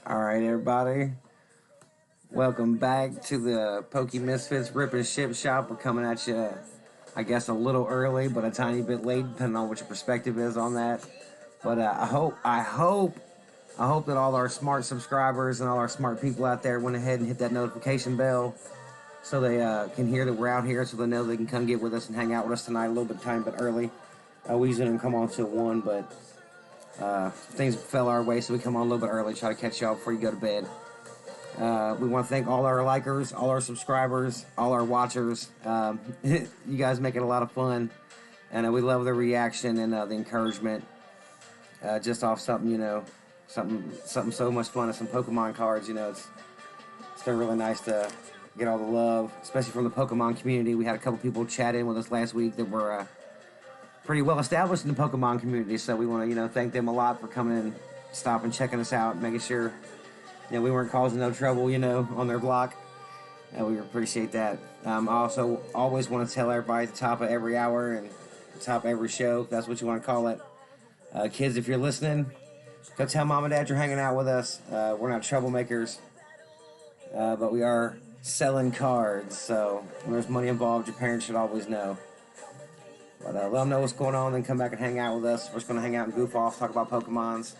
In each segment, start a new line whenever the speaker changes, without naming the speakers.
Alright, everybody. Welcome back to the Misfitz Rip and Ship Shop. We're coming at you, I guess, a little early, but a tiny bit late, depending on what your perspective is on that. But I hope that all our smart subscribers and all our smart people out there went ahead and hit that notification bell so they can hear that we're out here, so they know they can come get with us and hang out with us tonight a little bit tiny bit early. We usually don't come on till 1, but things fell our way, so we come on a little bit early, try to catch y'all before you go to bed. We want to thank all our likers, all our subscribers, all our watchers. You guys make it a lot of fun, and we love the reaction and the encouragement. Just off something, something so much fun as some Pokemon cards. It's been really nice to get all the love, especially from the Pokemon community. We had a couple people chat in with us last week that were pretty well established in the Pokemon community, so we want to, thank them a lot for coming and stopping, checking us out, making sure we weren't causing no trouble, on their block. We appreciate that. I also always want to tell everybody at the top of every hour and the top of every show, if that's what you want to call it. Kids, if you're listening, go tell mom and dad you're hanging out with us. We're not troublemakers, but we are selling cards. So when there's money involved, your parents should always know. But let them know what's going on, then come back and hang out with us. We're just going to hang out and goof off, talk about Pokemons.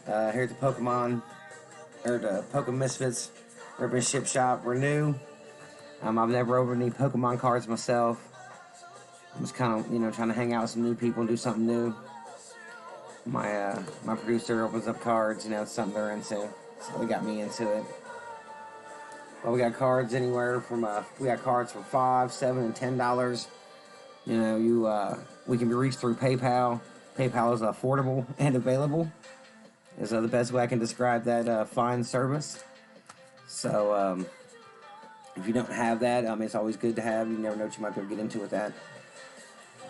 Here at the Poke Misfitz Rip and Ship Shop. We're new. I've never opened any Pokemon cards myself. I'm just kind of, trying to hang out with some new people and do something new. My producer opens up cards, it's something they're into. So they got me into it. Well, we got cards anywhere from, we got cards for $5, $7, and $10. We can be reached through PayPal. PayPal is affordable and available. Is the best way I can describe that fine service. So if you don't have that, it's always good to have. You never know what you might be able to get into with that.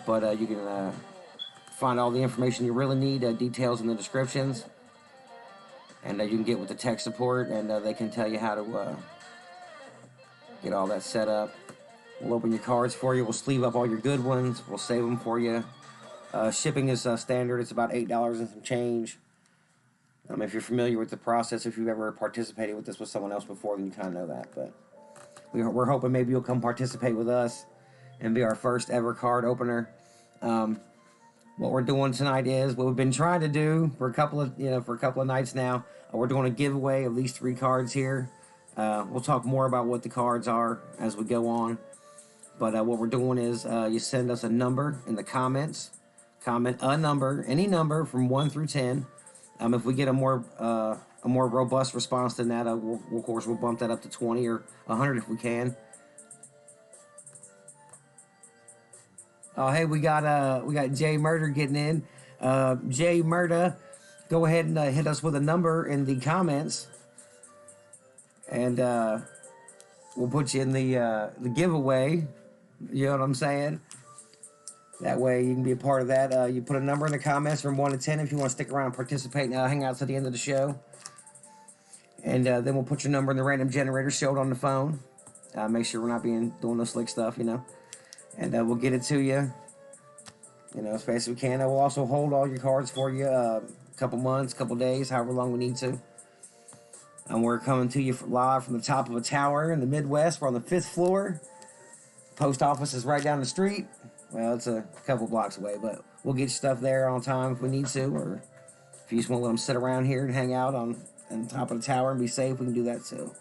But you can find all the information you really need, details in the descriptions. And you can get with the tech support, and they can tell you how to get all that set up. We'll open your cards for you. We'll sleeve up all your good ones. We'll save them for you. Shipping is standard. It's about $8 and some change. If you're familiar with the process, if you've ever participated with this with someone else before, then you kind of know that. But we're hoping maybe you'll come participate with us and be our first ever card opener. What we're doing tonight is what we've been trying to do for a couple of nights now. We're doing a giveaway of these 3 cards here. We'll talk more about what the cards are as we go on. But what we're doing is you send us a number in the comments. Comment a number, any number from 1 through 10. If we get a more robust response than that, of course we'll bump that up to 20 or 100 if we can. Oh, hey, we got Jay Murder getting in. Jay Murder, go ahead and hit us with a number in the comments, and we'll put you in the giveaway. You know what I'm saying? That way you can be a part of that. You put a number in the comments from 1 to 10 if you want to stick around and participate and hang out to the end of the show. And then we'll put your number in the random generator, show it on the phone. Make sure we're not doing no slick stuff, And we'll get it to you, as fast as we can. We'll also hold all your cards for you a couple months, couple days, however long we need to. And we're coming to you live from the top of a tower in the Midwest. We're on the 5th floor. Post office is right down the street. Well, it's a couple blocks away, but we'll get stuff there on time if we need to, or if you just want to let them sit around here and hang out on the top of the tower and be safe, we can do that too.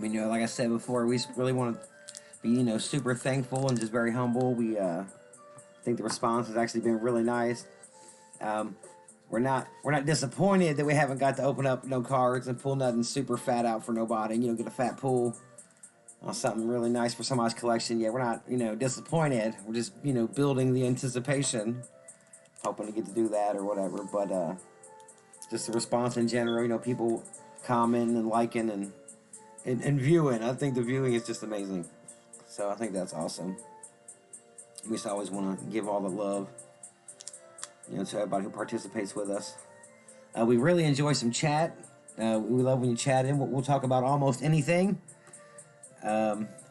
Like I said before, we really want to be, super thankful and just very humble. We think the response has actually been really nice. we're not disappointed that we haven't got to open up no cards and pull nothing super fat out for nobody. Get a fat pull on something really nice for somebody's collection. Yeah, we're not disappointed. We're just building the anticipation, hoping to get to do that or whatever. But just the response in general, people commenting and liking and viewing. I think the viewing is just amazing. So I think that's awesome. We just always want to give all the love, to everybody who participates with us. We really enjoy some chat. We love when you chat in. We'll talk about almost anything.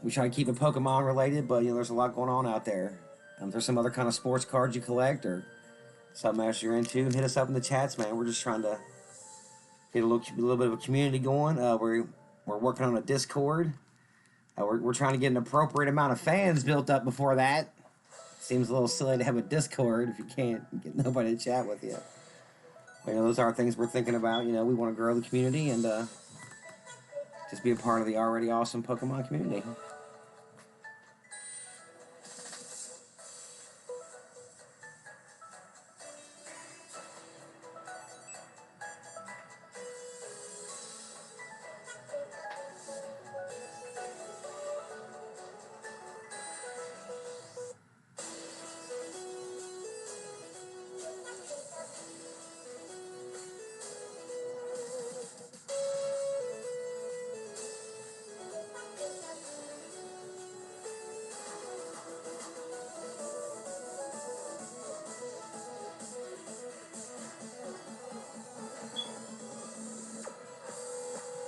We try to keep it Pokemon related, but there's a lot going on out there. If there's some other kind of sports cards you collect or something else you're into, hit us up in the chats, man. We're just trying to get a little bit of a community going. We're working on a Discord. We're trying to get an appropriate amount of fans built up before that. Seems a little silly to have a Discord if you can't get nobody to chat with you. But, those are things we're thinking about. We want to grow the community and just be a part of the already awesome Pokemon community.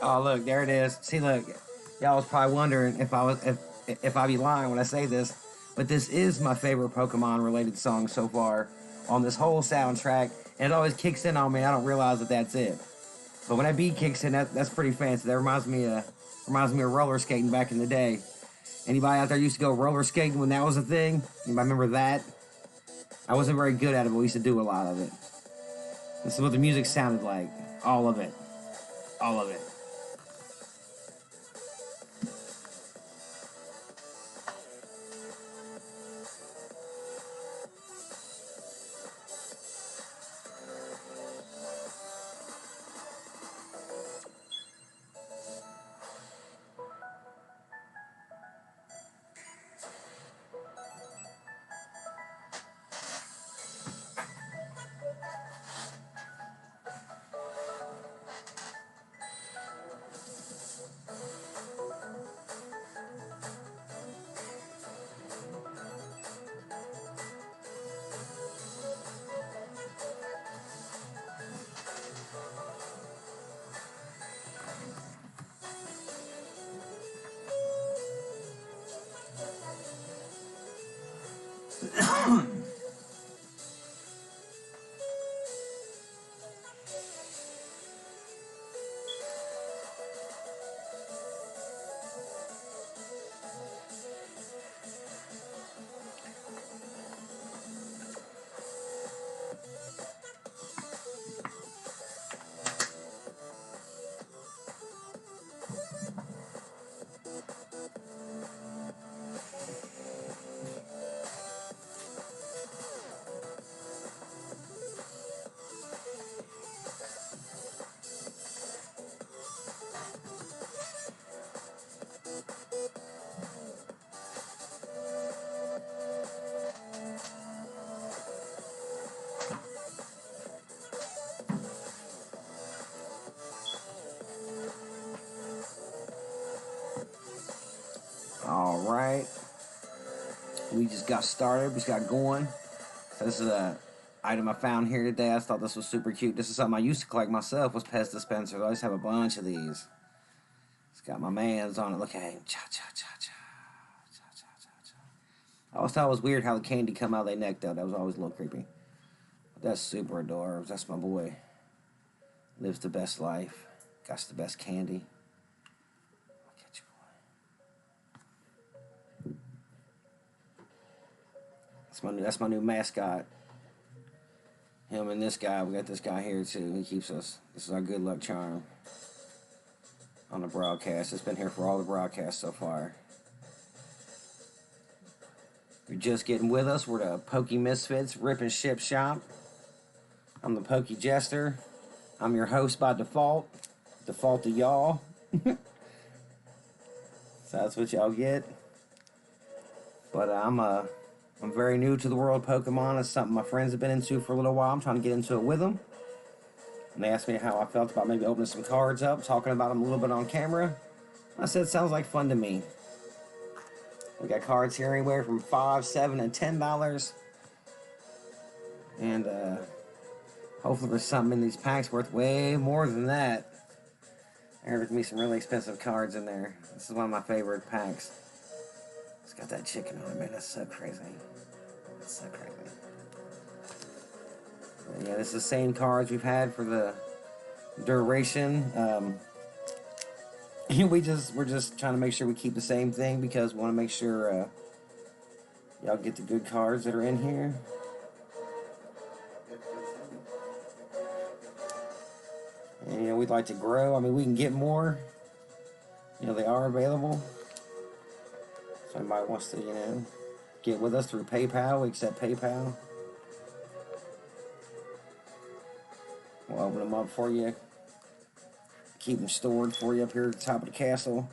Oh, look, there it is. See, look, y'all was probably wondering if I be lying when I say this, but this is my favorite Pokemon related song so far on this whole soundtrack, and it always kicks in on me. I don't realize that that's it, but when that beat kicks in, that's pretty fancy. That reminds me of roller skating back in the day. Anybody out there used to go roller skating when that was a thing? Anybody remember that? I wasn't very good at it, but we used to do a lot of it. This is what the music sounded like. All of it. All of it. All right. We just got started. We just got going. So this is a item I found here today. I thought this was super cute. This is something I used to collect myself, was Pez dispensers. I just have a bunch of these. It's got my man's on it. Look at him. Cha cha cha cha. Cha cha cha cha. I always thought it was weird how the candy come out of their neck though. That was always a little creepy. But that's super adorable. That's my boy. Lives the best life. Got the best candy. That's my new mascot. Him and this guy. We got this guy here too. He keeps us. This is our good luck charm on the broadcast. It's been here for all the broadcasts so far. If you're just getting with us, we're the Pokey Misfitz Rip and Ship Shop. I'm the Pokey Jester. I'm your host by default. Default to y'all. So that's what y'all get. But I'm very new to the world of Pokemon. It's something my friends have been into for a little while. I'm trying to get into it with them. And they asked me how I felt about maybe opening some cards up, talking about them a little bit on camera. I said, sounds like fun to me. We got cards here anywhere from $5, $7, and $10. And hopefully there's something in these packs worth way more than that. There's gonna be some really expensive cards in there. This is one of my favorite packs. It's got that chicken on it, man. That's so crazy. That's so crazy. But yeah, this is the same cards we've had for the duration. We're just trying to make sure we keep the same thing because we want to make sure y'all get the good cards that are in here. And, we'd like to grow. I mean, we can get more. They are available. So anybody wants to, get with us through PayPal, we accept PayPal. We'll open them up for you. Keep them stored for you up here at the top of the castle.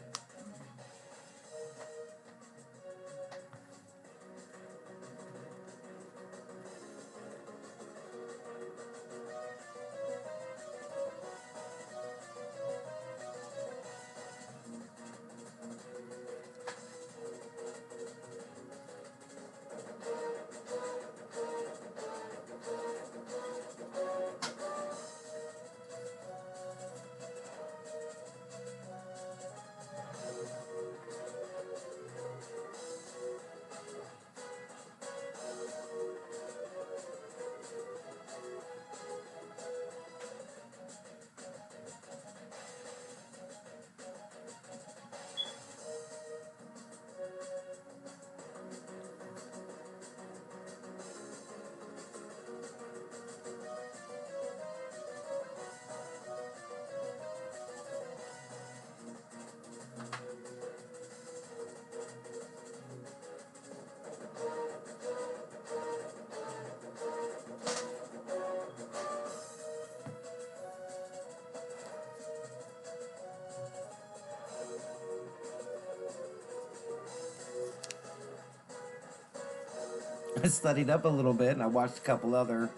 I studied up a little bit and I watched a couple other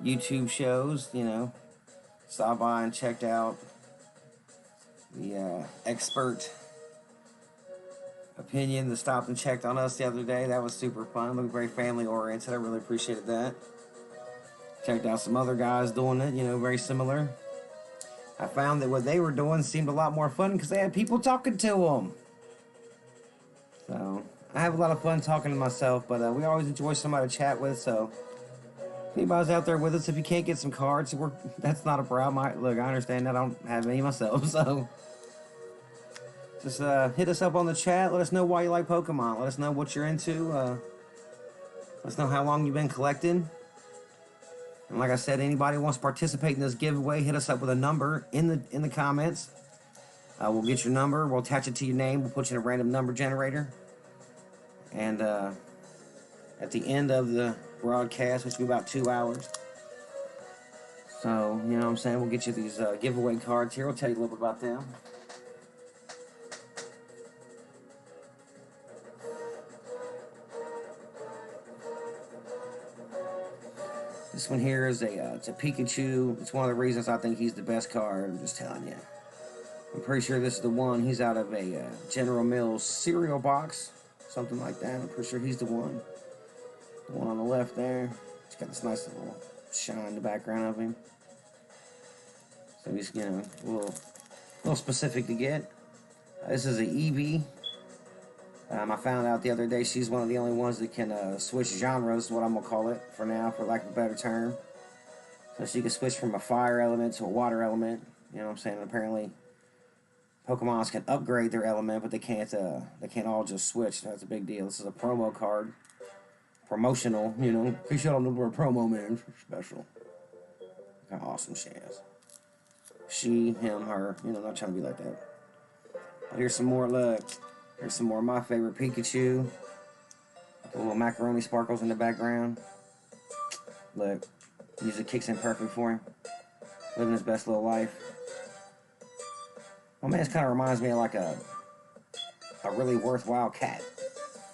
YouTube shows, Stopped by and checked out the expert opinion that stopped and checked on us the other day. That was super fun. Looked very family oriented. I really appreciated that. Checked out some other guys doing it, very similar. I found that what they were doing seemed a lot more fun because they had people talking to them. So I have a lot of fun talking to myself, but we always enjoy somebody to chat with. So if anybody's out there with us, if you can't get some cards, that's not a problem. Look, I understand that I don't have any myself, so just hit us up on the chat. Let us know why you like Pokemon. Let us know what you're into. Let us know how long you've been collecting. And like I said, anybody who wants to participate in this giveaway, hit us up with a number in the comments. We'll get your number. We'll attach it to your name. We'll put you in a random number generator. And at the end of the broadcast, which will be about 2 hours. So, you know what I'm saying? We'll get you these giveaway cards here. We'll tell you a little bit about them. This one here is it's a Pikachu. It's one of the reasons I think he's the best card. I'm just telling you. I'm pretty sure this is the one. He's out of a General Mills cereal box. Something like that. I'm pretty sure he's the one. The one on the left there. He's got this nice little shine in the background of him. So he's, a little specific to get. This is an Eevee. I found out the other day she's one of the only ones that can switch genres, what I'm going to call it for now, for lack of a better term. So she can switch from a fire element to a water element. You know what I'm saying? And apparently, Pokemons can upgrade their element, but they can't all just switch. That's a big deal. This is a promo card. Promotional, In case you don't know the word promo, man. It's special. Look how awesome she is. She, him, her. Not trying to be like that. But here's some more, look. Here's some more of my favorite Pikachu. The little macaroni sparkles in the background. Look. Music kicks in perfect for him. Living his best little life. My man kind of reminds me of like a really worthwhile cat.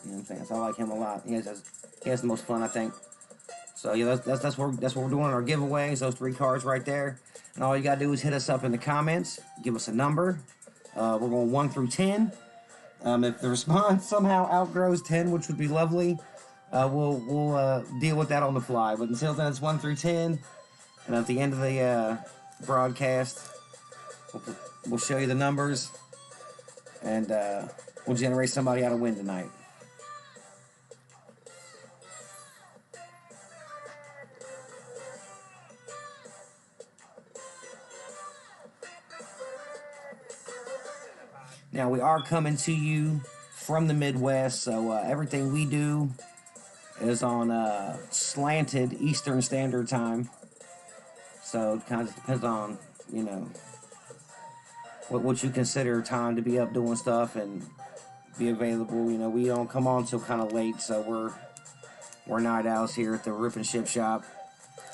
You know what I'm saying? So I like him a lot. He has the most fun, I think. So yeah, that's what we're doing in our giveaways. Those 3 cards right there. And all you gotta do is hit us up in the comments. Give us a number. We're going 1 through 10. If the response somehow outgrows 10, which would be lovely, we'll deal with that on the fly. But until then, it's 1 through 10. And at the end of the broadcast, we'll show you the numbers, and we'll generate somebody out of win tonight. Now, we are coming to you from the Midwest, so everything we do is on slanted Eastern Standard Time. So it kind of depends on, you know, what you consider time to be up doing stuff and be available. You know, we don't come on till kind of late, so we're night owls here at the Rip and Ship Shop.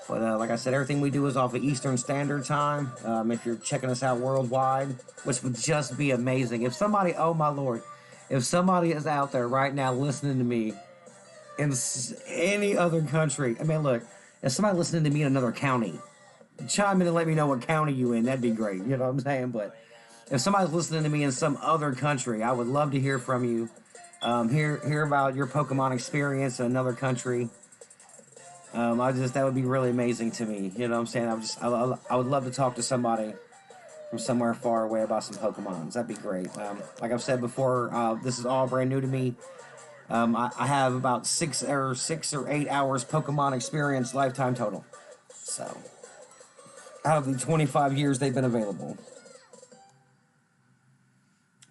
But like I said, everything we do is off of Eastern Standard Time. If you're checking us out worldwide, which would just be amazing. If somebody, oh my Lord, if somebody is out there right now listening to me in any other country, I mean, look, if somebody listening to me in another county, chime in and let me know what county you in. That'd be great. You know what I'm saying? But if somebody's listening to me in some other country, I would love to hear from you. Hear about your Pokemon experience in another country. That would be really amazing to me. You know what I'm saying? I would love to talk to somebody from somewhere far away about some Pokemons. That'd be great. Like I've said before, this is all brand new to me. I have about 6 or 8 hours Pokemon experience lifetime total. So, out of the 25 years they've been available.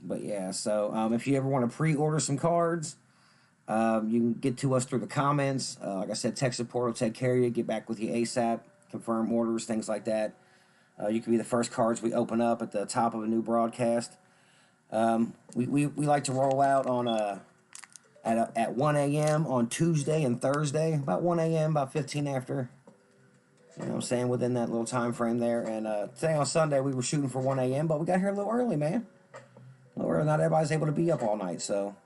But yeah, so if you ever want to pre-order some cards, you can get to us through the comments. Like I said, tech support will take care of you, get back with you ASAP, confirm orders, things like that. You can be the first cards we open up at the top of a new broadcast. We like to roll out on at 1 a.m. on Tuesday and Thursday, about 1 a.m., about 15 after. You know what I'm saying? Within that little time frame there. And today on Sunday, we were shooting for 1 a.m., but we got here a little early, man. A little early. Not everybody's able to be up all night, so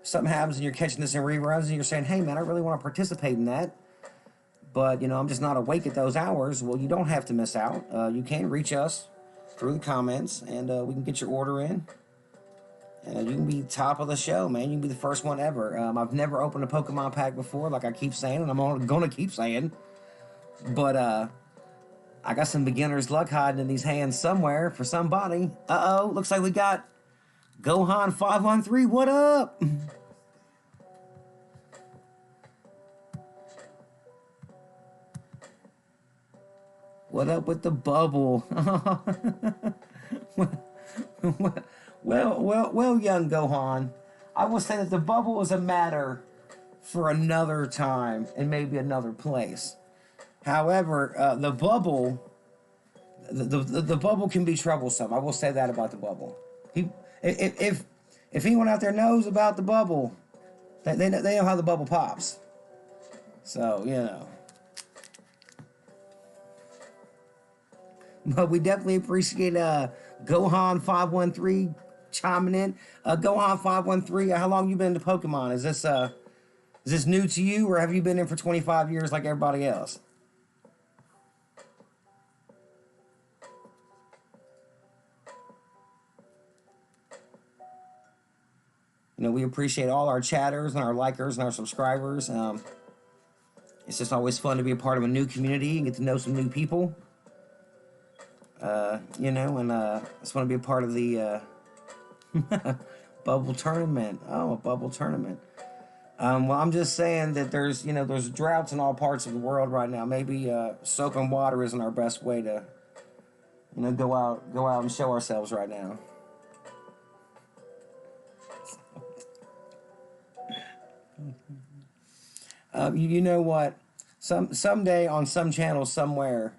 if something happens and you're catching this in reruns and you're saying, hey, man, I really want to participate in that, but, you know, I'm just not awake at those hours, well, you don't have to miss out. You can reach us through the comments, and we can get your order in. And you can be top of the show, man. You can be the first one ever. I've never opened a Pokemon pack before, like I keep saying, and I'm going to keep saying. But I got some beginner's luck hiding in these hands somewhere for somebody. Uh-oh, looks like we got Gohan 513. What up? What up with the bubble? Well, young Gohan. I will say that the bubble is a matter for another time and maybe another place. However, the bubble can be troublesome. I will say that about the bubble. If anyone out there knows about the bubble, they know how the bubble pops. So, you know. But we definitely appreciate Gohan 513 chiming in. Gohan 513, how long you been into Pokemon? Is this new to you, or have you been in for 25 years like everybody else? You know, we appreciate all our chatters and our likers and our subscribers. It's just always fun to be a part of a new community and get to know some new people. You know, and I just want to be a part of the bubble tournament. Oh, a bubble tournament. Well, I'm just saying that there's droughts in all parts of the world right now. Maybe soap and water isn't our best way to, go out and show ourselves right now. You know what? Someday on some channel somewhere,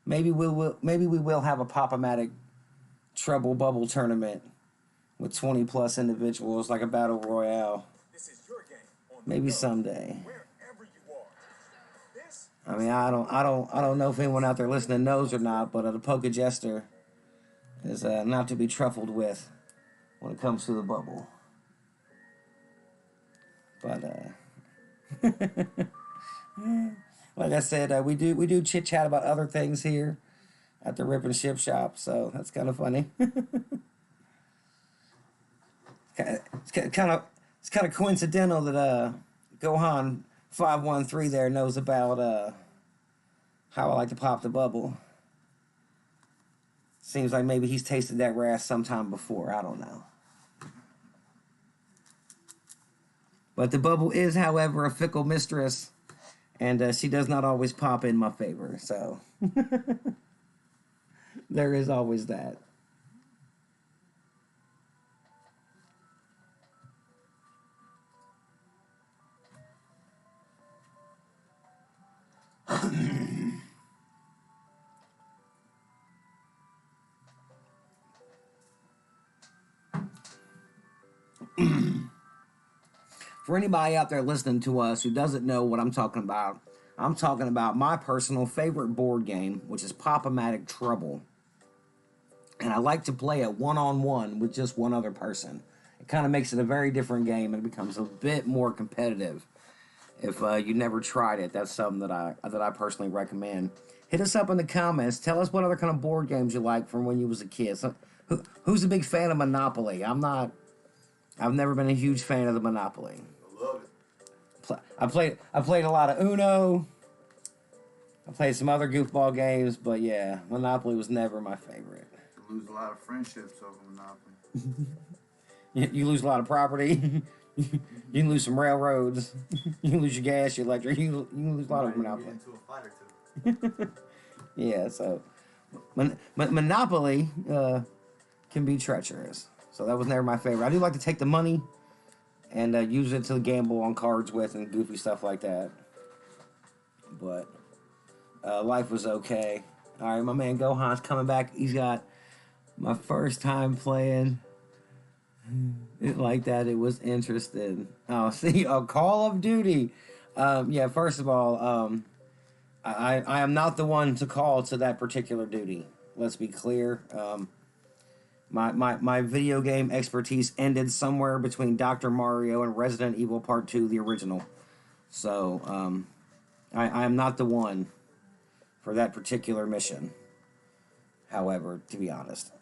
maybe we will have a Pop-O-Matic Trouble Bubble tournament with 20 plus individuals, like a battle royale. Maybe someday. I mean, I don't know if anyone out there listening knows or not, but the Poke Jester is not to be truffled with when it comes to the bubble. But like I said, we do chit chat about other things here at the Rip and Ship Shop, so that's kind of funny. It's kind of coincidental that Gohan 513 there knows about how I like to pop the bubble. Seems like maybe he's tasted that grass sometime before. I don't know. But the bubble is, however, a fickle mistress, and she does not always pop in my favor. So there is always that. For anybody out there listening to us who doesn't know what I'm talking about my personal favorite board game, which is Pop-O-Matic Trouble. And I like to play it one-on-one with just one other person. It kind of makes it a very different game and it becomes a bit more competitive. If you never tried it, that's something that I personally recommend. Hit us up in the comments. Tell us what other kind of board games you like from when you was a kid. So, who's a big fan of Monopoly? I'm not. I've never been a huge fan of the Monopoly.
I love
it. I played a lot of Uno. I played some other goofball games, but yeah, Monopoly was never my favorite.
You lose a lot of friendships over Monopoly.
You lose a lot of property. You can lose some railroads. You can lose your gas, your electric. You can lose a lot of Monopoly.
Get into a fight or two.
Yeah, so Monopoly can be treacherous. So that was never my favorite. I do like to take the money and use it to gamble on cards with and goofy stuff like that. But life was okay. All right, my man Gohan's coming back. He's got my first time playing it like that. It was interesting. Oh, see, a Call of Duty. Yeah, first of all, I am not the one to call to that particular duty. Let's be clear. My video game expertise ended somewhere between Dr. Mario and Resident Evil Part 2, the original. So, I am not the one for that particular mission. However, to be honest.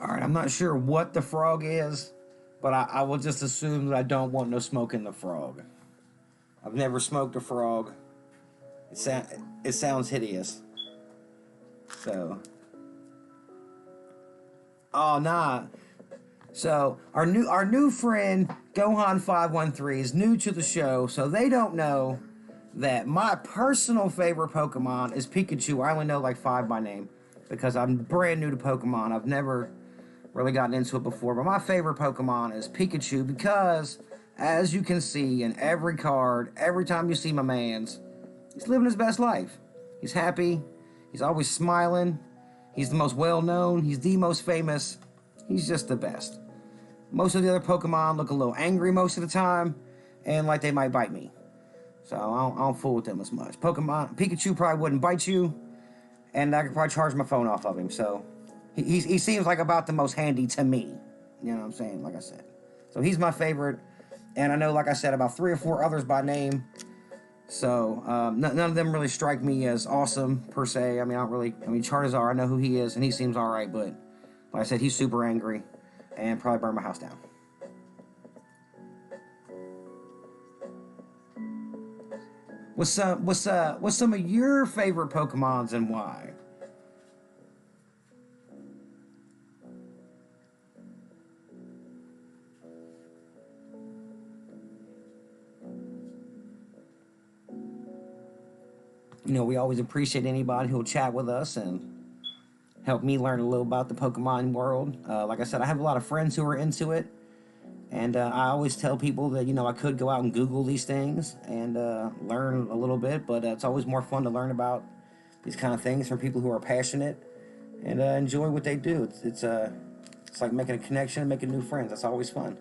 Alright, I'm not sure what the frog is, but I will just assume that I don't want no smoke in the frog. I've never smoked a frog. It sounds hideous. So. Oh, nah. So, our new friend, Gohan513, is new to the show, so they don't know that my personal favorite Pokemon is Pikachu. I only know like 5 by name, because I'm brand new to Pokemon. I've never really gotten into it before, but my favorite Pokemon is Pikachu because, as you can see in every card, every time you see my man's, he's living his best life. He's happy. He's always smiling. He's the most well-known. He's the most famous. He's just the best. Most of the other Pokemon look a little angry most of the time, and like they might bite me. So I don't fool with them as much. Pikachu probably wouldn't bite you, and I could probably charge my phone off of him. So he seems like about the most handy to me. You know what I'm saying? Like I said. So he's my favorite. And I know, like I said, about 3 or 4 others by name. So none of them really strike me as awesome per se. I mean, Charizard, I know who he is, and he seems all right. But like I said, he's super angry, and probably burn my house down. What's some of your favorite Pokemons and why? You know, we always appreciate anybody who'll chat with us and help me learn a little about the Pokemon world. Like I said, I have a lot of friends who are into it, and I always tell people that, you know, I could go out and Google these things and learn a little bit, but it's always more fun to learn about these kind of things from people who are passionate and enjoy what they do. It's like making a connection and making new friends. That's always fun.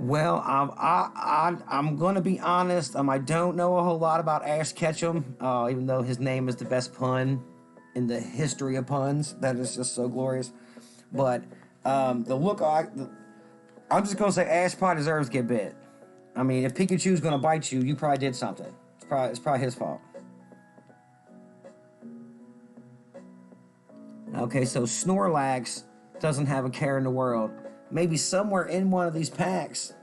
Well, I'm gonna be honest. I don't know a whole lot about Ash Ketchum, even though his name is the best pun in the history of puns. That is just so glorious. But I'm just gonna say Ash probably deserves to get bit. I mean, if Pikachu's gonna bite you, you probably did something. It's probably his fault. Okay, so Snorlax doesn't have a care in the world. Maybe somewhere in one of these packs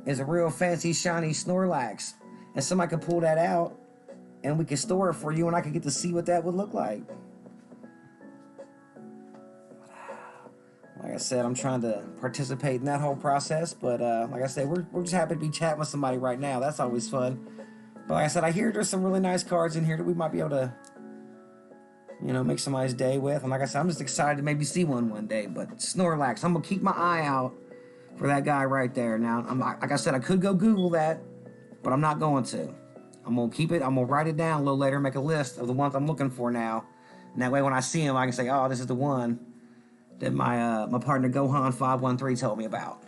is a real fancy shiny Snorlax, and somebody could pull that out, and we could store it for you, and I could get to see what that would look like. Like I said, I'm trying to participate in that whole process, but like I said, we're just happy to be chatting with somebody right now. That's always fun. But like I said, I hear there's some really nice cards in here that we might be able to, you know, make somebody's day with. And like I said, I'm just excited to maybe see one day. But Snorlax, I'm gonna keep my eye out for that guy right there. Now, like I said, I could go Google that, but I'm not going to. I'm gonna keep it. I'm gonna write it down a little later, make a list of the ones I'm looking for now. And that way, when I see him, I can say, "Oh, this is the one that my partner Gohan 513 told me about."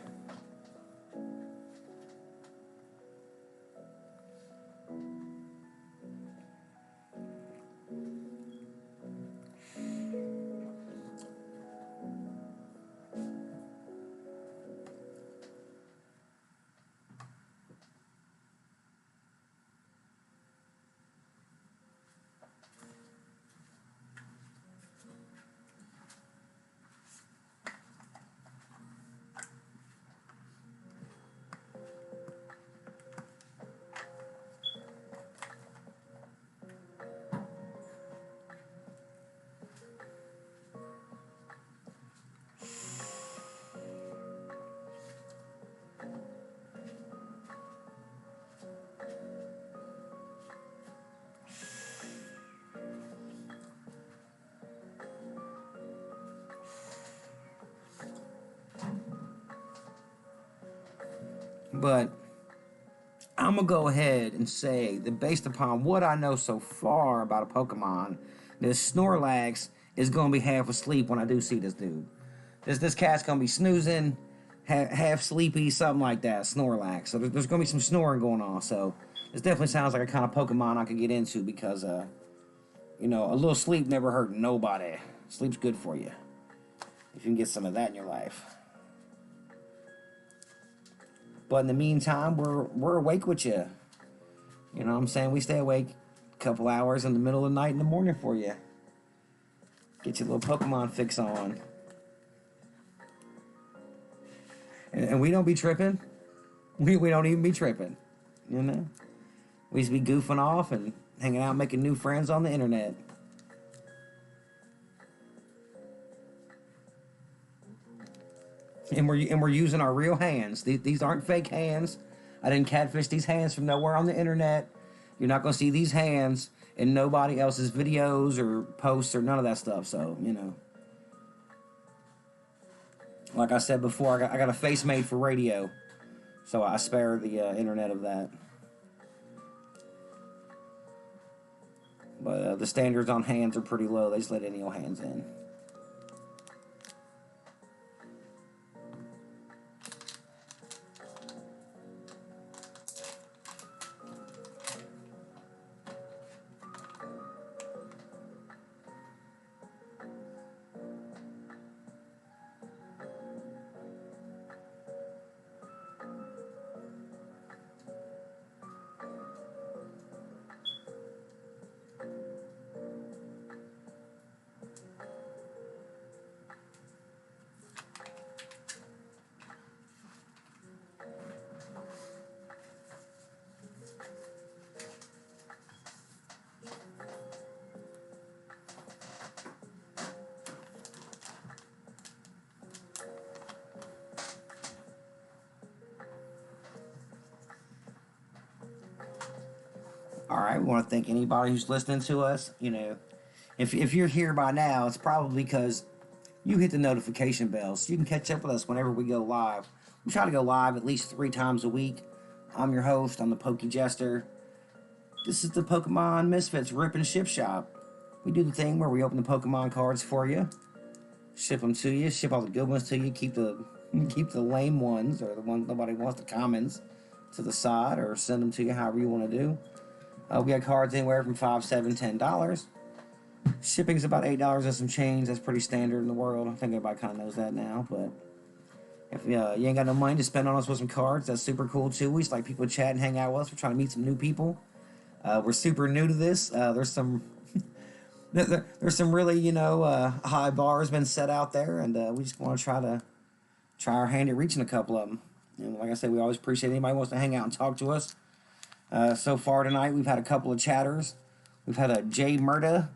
But I'm gonna go ahead and say that based upon what I know so far about a Pokemon, this Snorlax is gonna be half asleep when I do see this dude. This cat's gonna be snoozing, half sleepy, something like that. Snorlax. So there's gonna be some snoring going on. So this definitely sounds like a kind of Pokemon I could get into because you know, a little sleep never hurt nobody. Sleep's good for you if you can get some of that in your life. But in the meantime, we're awake with you. You know what I'm saying? We stay awake a couple hours in the middle of the night in the morning for you. Get your little Pokemon fix on. And we don't be tripping. We don't even be tripping. You know? We just be goofing off and hanging out making new friends on the internet. And we're using our real hands. These aren't fake hands. I didn't catfish these hands from nowhere on the internet. You're not gonna see these hands in nobody else's videos or posts or none of that stuff. So you know, like I said before, I got a face made for radio, so I spare the internet of that. But the standards on hands are pretty low. They just let any old hands in. All right, we want to thank anybody who's listening to us. You know, if you're here by now, it's probably because you hit the notification bell, so you can catch up with us whenever we go live. We try to go live at least 3 times a week. I'm your host. I'm the Pokey Jester. This is the Pokemon Misfitz Rip and Ship Shop. We do the thing where we open the Pokemon cards for you, ship them to you, ship all the good ones to you, keep the lame ones or the ones nobody wants, the commons, to the side, or send them to you however you want to do. We got cards anywhere from $5, $7, $10. Shipping's about $8 and some change. That's pretty standard in the world. I think everybody kind of knows that now. But if you ain't got no money to spend on us with some cards, that's super cool too. We just like people to chat and hang out with us. We're trying to meet some new people. We're super new to this. There's some there's some really high bars been set out there, and we just want to try our hand at reaching a couple of them. And like I said, we always appreciate anybody who wants to hang out and talk to us. So far tonight, we've had a couple of chatters. We've had a Jay Murda,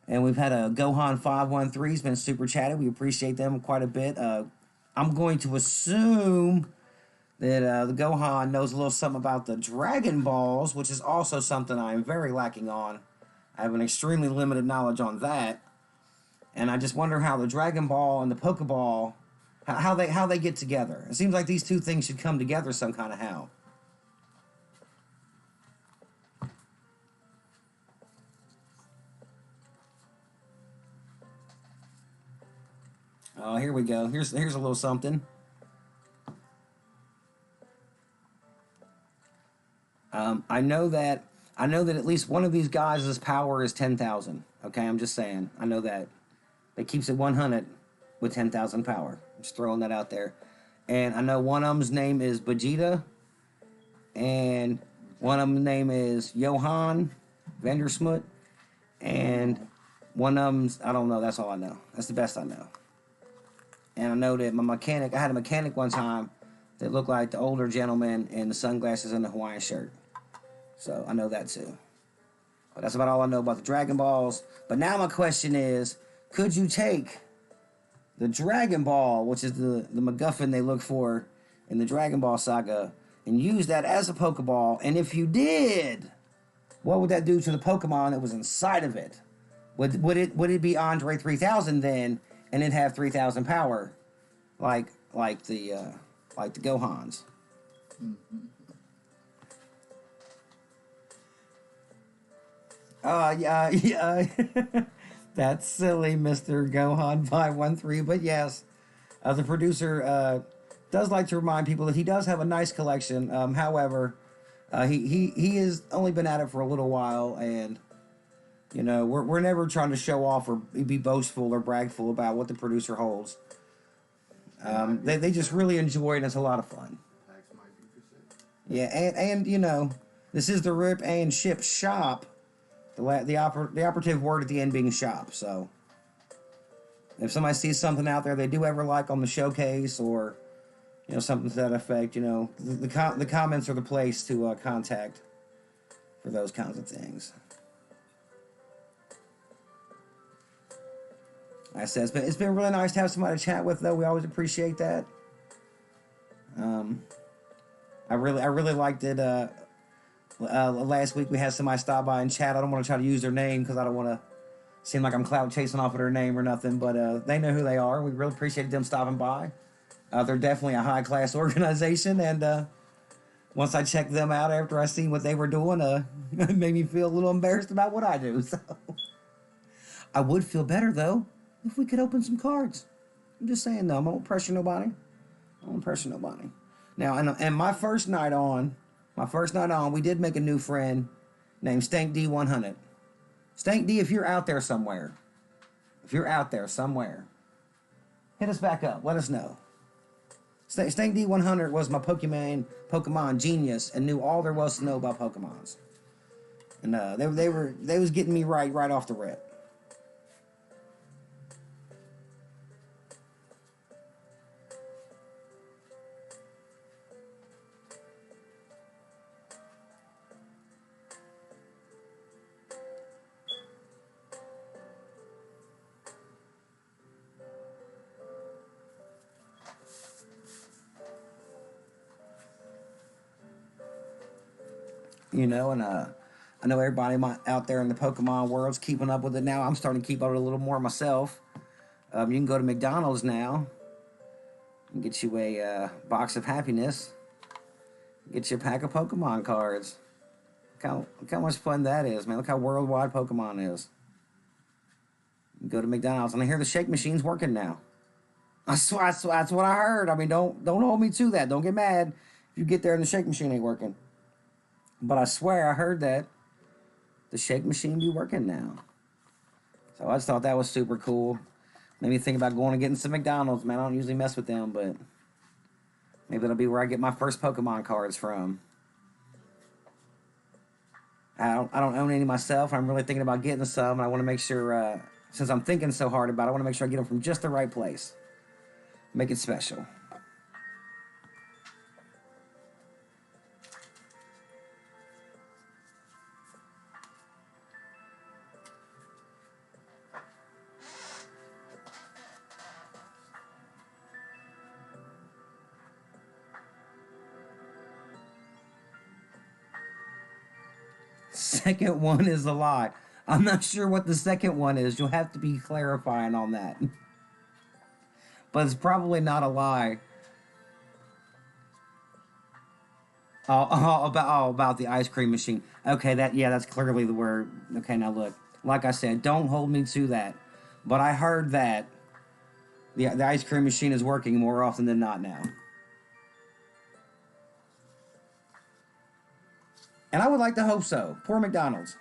and we've had a Gohan 513. He's been super chatted. We appreciate them quite a bit. I'm going to assume that the Gohan knows a little something about the Dragon Balls, which is also something I am very lacking on. I have an extremely limited knowledge on that, and I just wonder how the Dragon Ball and the Pokeball, how they get together. It seems like these two things should come together some kind of how. Oh, here we go. Here's a little something. I know that at least one of these guys' power is 10,000. Okay, I'm just saying. I know that. It keeps it 100 with 10,000 power. I'm just throwing that out there. And I know one of them's name is Vegeta, and one of them's name is Johann Vandersmoot, and one of them's, I don't know. That's all I know. That's the best I know. And I know that I had a mechanic one time that looked like the older gentleman in the sunglasses and the Hawaiian shirt. So I know that too. But that's about all I know about the Dragon Balls. But now my question is, could you take the Dragon Ball, which is the MacGuffin they look for in the Dragon Ball saga, and use that as a Pokeball? And if you did, what would that do to the Pokemon that was inside of it? Would it be Andre 3000 then, and it have 3,000 power, like the Gohans? Yeah. That's silly, Mr. Gohan 513. But yes, the producer does like to remind people that he does have a nice collection. However, he has only been at it for a little while, and we're never trying to show off or be boastful or bragful about what the producer holds. They just really enjoy it, and it's a lot of fun. Yeah, and this is the Rip and Ship Shop. The operative word at the end being shop. So if somebody sees something out there they do ever like on the showcase, or something to that effect, the comments are the place to contact for those kinds of things. Like I said, it's been really nice to have somebody to chat with, though. We always appreciate that. I really liked it. Last week we had somebody stop by and chat. I don't want to try to use their name because I don't want to seem like I'm clout chasing off of their name or nothing, but they know who they are. We really appreciated them stopping by. They're definitely a high class organization, and once I checked them out after I seen what they were doing, it made me feel a little embarrassed about what I do. So I would feel better though if we could open some cards. I'm just saying though, I won't pressure nobody. Now, and my first night on, we did make a new friend named Stank D100. Stank D, if you're out there somewhere, hit us back up. Let us know. Stank D100 was my Pokemon genius and knew all there was to know about Pokemons. And they was getting me right off the rip. And I know everybody out there in the Pokemon world's keeping up with it now. I'm starting to keep up with it a little more myself. You can go to McDonald's now and get you a box of happiness. Get you a pack of Pokemon cards. Look how much fun that is, man. Look how worldwide Pokemon is. You go to McDonald's, and I hear the shake machine's working now. That's what I heard. I mean, don't hold me to that. Don't get mad if you get there and the shake machine ain't working. But I swear I heard that the shake machine be working now. So I just thought that was super cool. Made me think about going and getting some McDonald's, man. I don't usually mess with them, but maybe that'll be where I get my first Pokemon cards from. I don't own any myself. I'm really thinking about getting some, and I want to make sure, since I'm thinking so hard about it, I want to make sure I get them from just the right place. Make it special. Second one is a lie. I'm not sure what the second one is. You'll have to be clarifying on that. But it's probably not a lie. About the ice cream machine. Okay, that's clearly the word. Okay, now look. Like I said, don't hold me to that. But I heard that the ice cream machine is working more often than not now. And I would like to hope so. Poor McDonald's.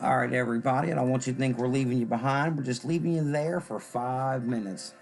All right, everybody. I don't want you to think we're leaving you behind. We're just leaving you there for 5 minutes.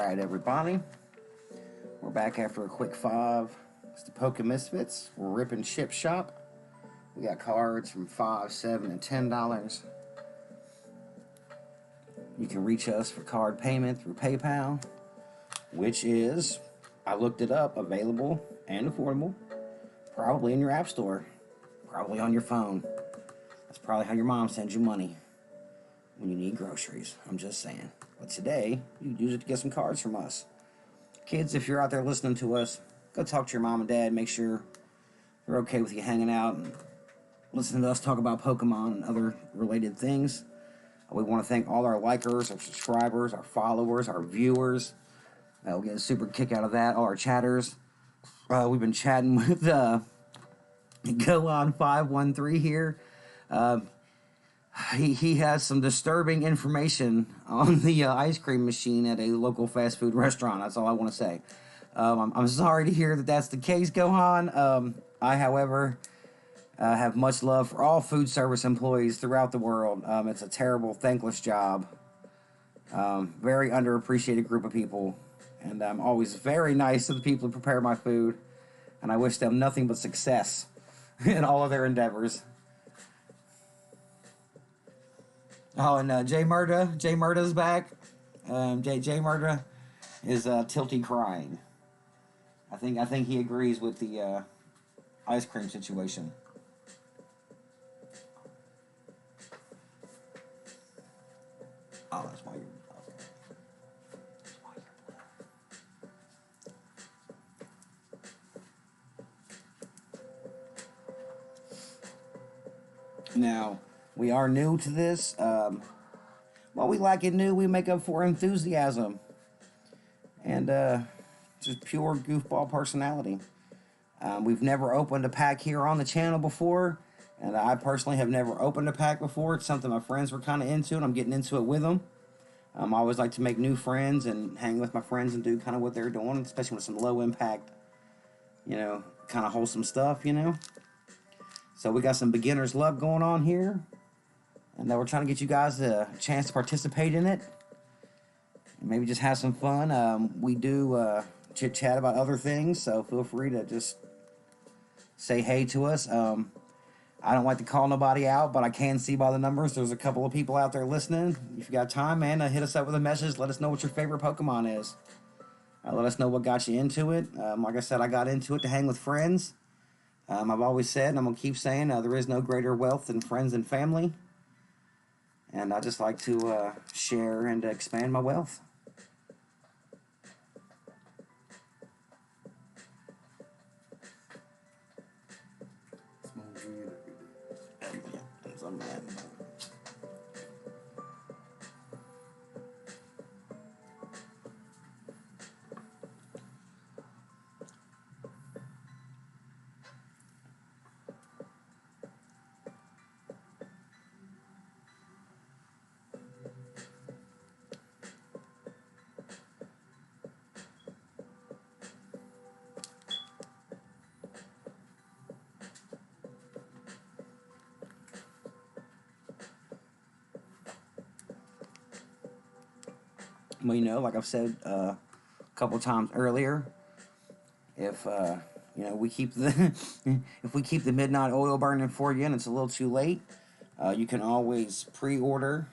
Alright, everybody. We're back after a quick 5. It's the Poke Misfits. We're ripping Ship Shop. We got cards from $5, $7, and $10. You can reach us for card payment through PayPal, which is, I looked it up, available and affordable. Probably in your app store. Probably on your phone. That's probably how your mom sends you money when you need groceries. I'm just saying. But today, you can use it to get some cards from us. Kids, if you're out there listening to us, go talk to your mom and dad. Make sure they're okay with you hanging out and listening to us talk about Pokemon and other related things. We want to thank all our likers, our subscribers, our followers, our viewers. We'll get a super kick out of that. All our chatters. We've been chatting with Go On 513 here. He has some disturbing information on the ice cream machine at a local fast food restaurant. That's all I want to say. I'm sorry to hear that that's the case, Gohan. I, however, have much love for all food service employees throughout the world. It's a terrible, thankless job. Very underappreciated group of people. And I'm always very nice to the people who prepare my food. And I wish them nothing but success in all of their endeavors. Oh, and Jay Murda's back. Jay Murda is tilty crying. I think he agrees with the ice cream situation. Oh, that's why you're okay. That's why you're Now, we are new to this. While we like it new, we make up for enthusiasm and just pure goofball personality. We've never opened a pack here on the channel before, and I personally have never opened a pack before. It's something my friends were kind of into, and I'm getting into it with them. I always like to make new friends and hang with my friends and do kind of what they're doing, especially with some low impact, kind of wholesome stuff, So we got some beginner's luck going on here. And we're trying to get you guys a chance to participate in it. And maybe just have some fun. We do chit-chat about other things, so feel free to just say hey to us. I don't like to call nobody out, but I can see by the numbers there's a couple of people out there listening. If you got time, man, hit us up with a message. Let us know what your favorite Pokemon is. Let us know what got you into it. Like I said, I got into it to hang with friends. I've always said, and I'm going to keep saying, there is no greater wealth than friends and family. And I just like to share and expand my wealth. Well, like I've said a couple times earlier, if we keep the if we keep the midnight oil burning for you and it's a little too late, you can always pre-order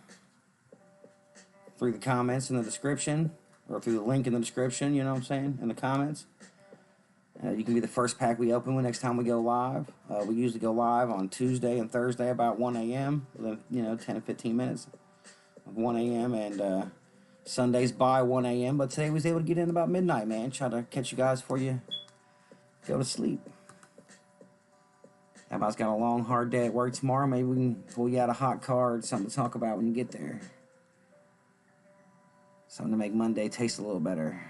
through the comments in the description or through the link in the description. You know what I'm saying, in the comments. You can be the first pack we open with next time we go live. We usually go live on Tuesday and Thursday about 1 a.m. 10 to 15 minutes of 1 a.m. and Sundays by 1 a.m. But today we was able to get in about midnight, man. Try to catch you guys before you go to sleep. Everybody's got a long, hard day at work tomorrow. Maybe we can pull you out a hot card, something to talk about when you get there. Something to make Monday taste a little better.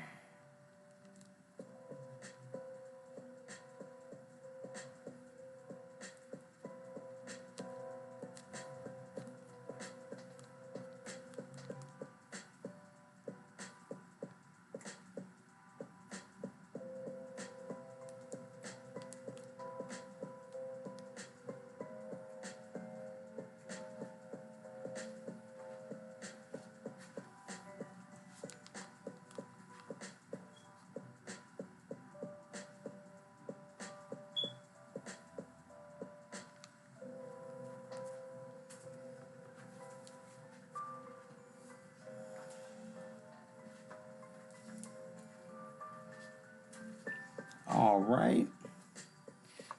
All right.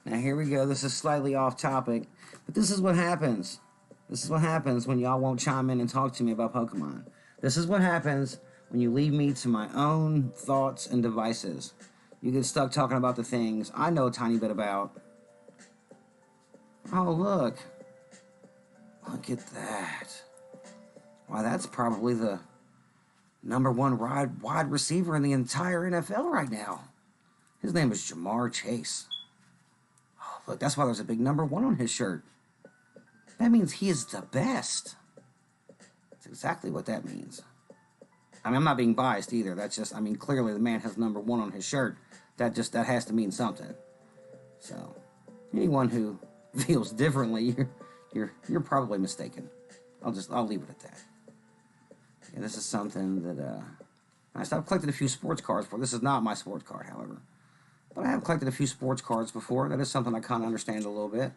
Now here we go. This is slightly off topic, but this is what happens. This is what happens when y'all won't chime in and talk to me about Pokemon. This is what happens when you leave me to my own thoughts and devices. You get stuck talking about the things I know a tiny bit about. Oh, look. Look at that. Why, that's probably the number one wide receiver in the entire NFL right now. His name is Jamar Chase. Oh, look, that's why there's a big number 1 on his shirt. That means he is the best. That's exactly what that means. I mean, I'm not being biased either. That's just, I mean, clearly the man has number 1 on his shirt. That has to mean something. So, anyone who feels differently, you're probably mistaken. I'll leave it at that. Yeah, this is something that I've collected a few sports cards for. This is not my sports card, however. But I have collected a few sports cards before. That is something I kind of understand a little bit.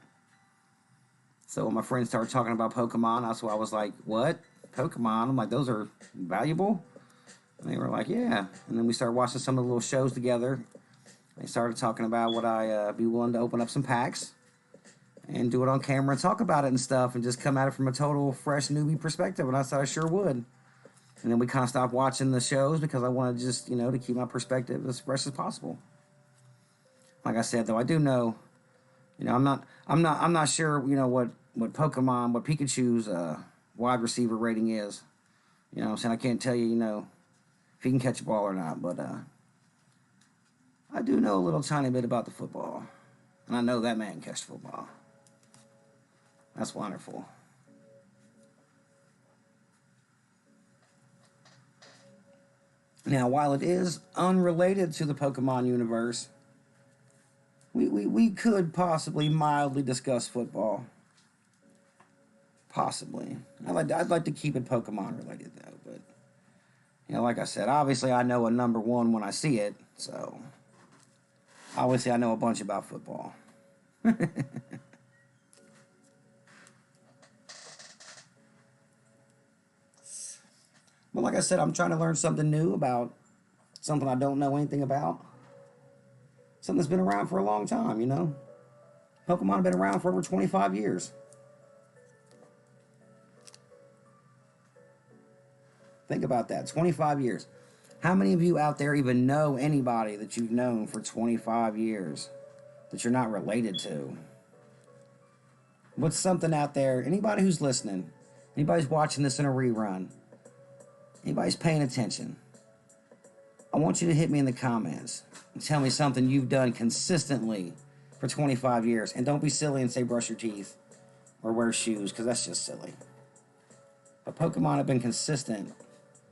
So when my friends started talking about Pokemon, that's why I was like, what? Pokemon? I'm like, those are valuable? And they were like, yeah. And then we started watching some of the little shows together. They started talking about would I be willing to open up some packs and do it on camera and talk about it and stuff and just come at it from a total fresh newbie perspective. And I said I sure would. And then we kind of stopped watching the shows because I wanted just, to keep my perspective as fresh as possible. Like I said, though, I do know, I'm not sure, what Pikachu's wide receiver rating is. You know what I'm saying? I can't tell you, if he can catch a ball or not, but I do know a little tiny bit about the football. And I know that man can catch football. That's wonderful. Now, while it is unrelated to the Pokemon universe, we could possibly mildly discuss football. Possibly. I'd like to keep it Pokemon related, though. But, like I said, obviously I know a number 1 when I see it. So, obviously I know a bunch about football. But like I said, I'm trying to learn something new about something I don't know anything about. Something that's been around for a long time, Pokemon have been around for over 25 years. Think about that, 25 years. How many of you out there even know anybody that you've known for 25 years that you're not related to? What's something out there, anybody who's listening, anybody's watching this in a rerun, anybody's paying attention, I want you to hit me in the comments and tell me something you've done consistently for 25 years. And don't be silly and say brush your teeth or wear shoes, because that's just silly. But Pokemon have been consistent.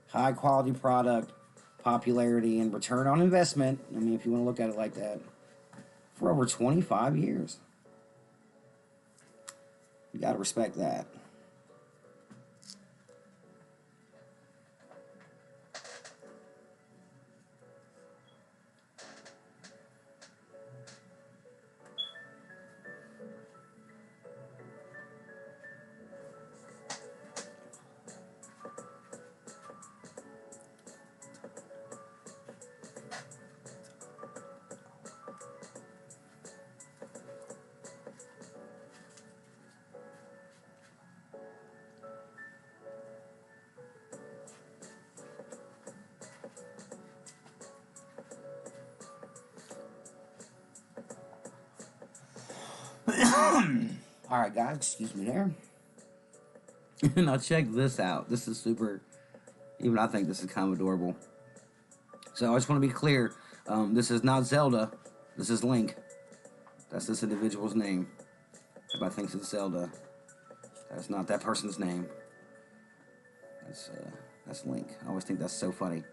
High quality product, popularity, and return on investment. I mean, if you want to look at it like that. For over 25 years. You got to respect that. Alright, guys, excuse me there. Now, check this out. This is super. Even I think this is kind of adorable. So, I just want to be clear. This is not Zelda. This is Link. That's this individual's name. Everybody thinks it's Zelda. That's not that person's name. That's Link. I always think that's so funny.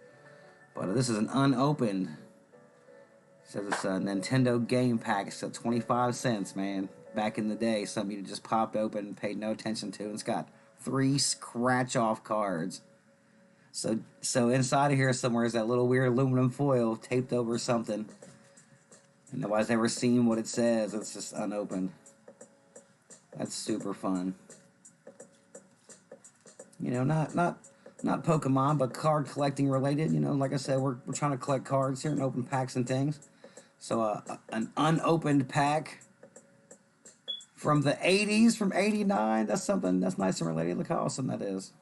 But this is an unopened. It says it's a Nintendo game pack. It's 25 cents, man. Back in the day, something you just popped open and paid no attention to. And it's got 3 scratch-off cards. So inside of here somewhere is that little weird aluminum foil taped over something. And nobody's ever seen what it says. It's just unopened. That's super fun. Not Pokemon, but card collecting related. Like I said, we're trying to collect cards here and open packs and things. So an unopened pack from the 80s, from 89. That's something that's nice and related. Look how awesome that is.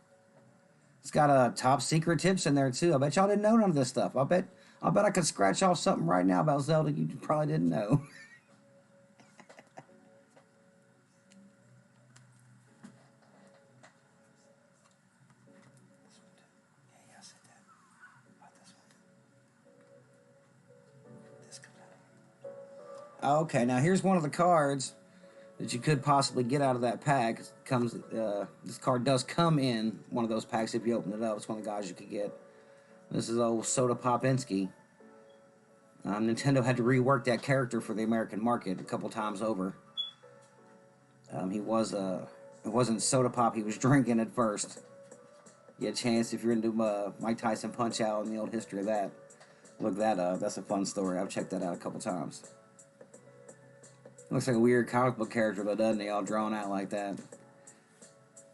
It's got top secret tips in there too. I bet y'all didn't know none of this stuff. I bet I could scratch off something right now about Zelda you probably didn't know. Okay, now here's one of the cards that you could possibly get out of that pack. This card does come in one of those packs if you open it up. It's one of the guys you could get. This is old Soda Popinski. Nintendo had to rework that character for the American market a couple times over. It wasn't Soda Pop he was drinking at first. You had a chance if you're into Mike Tyson Punch Out and the old history of that. Look that up. That's a fun story. I've checked that out a couple times. Looks like a weird comic book character, though, doesn't he? All drawn out like that.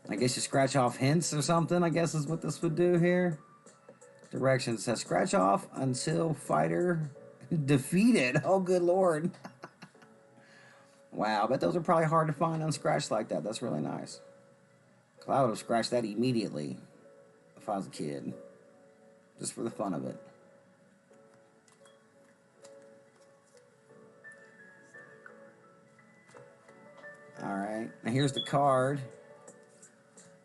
I guess you scratch off hints or something, I guess is what this would do here. Directions says scratch off until fighter defeated. Oh, good lord. Wow, I bet those are probably hard to find unscratched like that. That's really nice. Because I would have scratched that immediately if I was a kid. Just for the fun of it. Alright, now here's the card.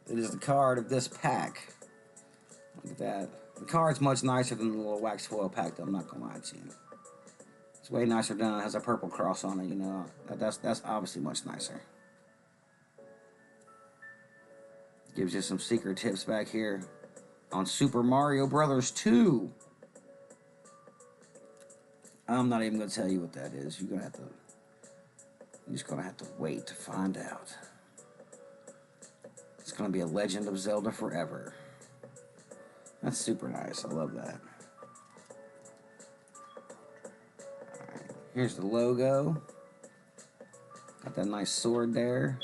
It is the card of this pack. Look at that. The card's much nicer than the little wax foil pack, though, I'm not gonna lie to you. It's way nicer done. It has a purple cross on it, you know. That's obviously much nicer. Gives you some secret tips back here on Super Mario Brothers 2. I'm not even gonna tell you what that is. You're just gonna have to wait to find out. It's gonna be a Legend of Zelda forever. That's super nice. I love that. Alright, here's the logo. Got that nice sword there.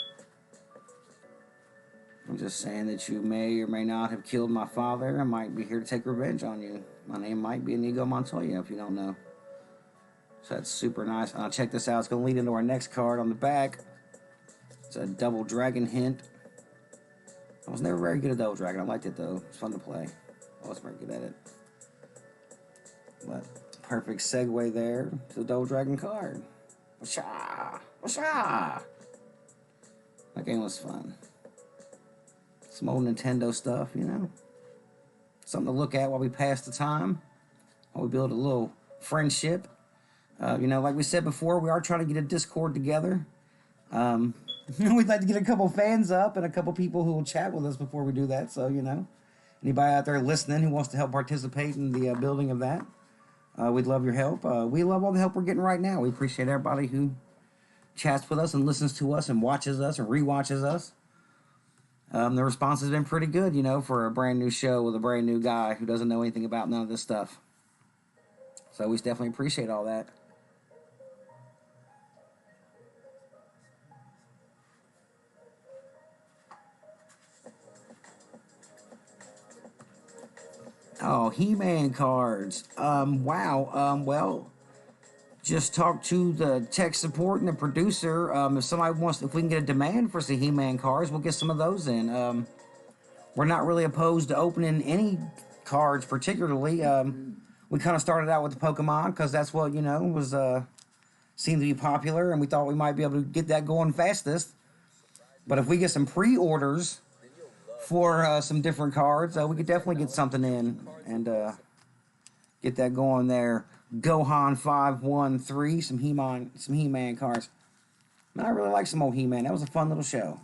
I'm just saying that you may or may not have killed my father. I might be here to take revenge on you. My name might be Inigo Montoya if you don't know. So that's super nice. Check this out. It's going to lead into our next card on the back. It's a double dragon hint. I was never very good at double dragon. I liked it though. It's fun to play. I wasn't very good at it. But perfect segue there to the double dragon card. Washa! Washa! That game was fun. Some old Nintendo stuff, you know. Something to look at while we pass the time. While we build a little friendship. You know, like we said before, we are trying to get a Discord together. We'd like to get a couple fans up and a couple people who will chat with us before we do that. So, you know, anybody out there listening who wants to help participate in the building of that, we'd love your help. We love all the help we're getting right now. We appreciate everybody who chats with us and listens to us and watches us and rewatches us. The response has been pretty good, you know, for a brand new show with a brand new guy who doesn't know anything about none of this stuff. So we definitely appreciate all that. Oh, He-Man cards. Wow. Well, just talk to the tech support and the producer. If we can get a demand for some He-Man cards, we'll get some of those in. We're not really opposed to opening any cards particularly. We kind of started out with the Pokemon because that's what, you know, was seemed to be popular, and we thought we might be able to get that going fastest. But if we get some pre-orders for some different cards, we could definitely get something in and get that going there. Gohan 513, some He-Man cards. Man, I really like some old He-Man. That was a fun little show.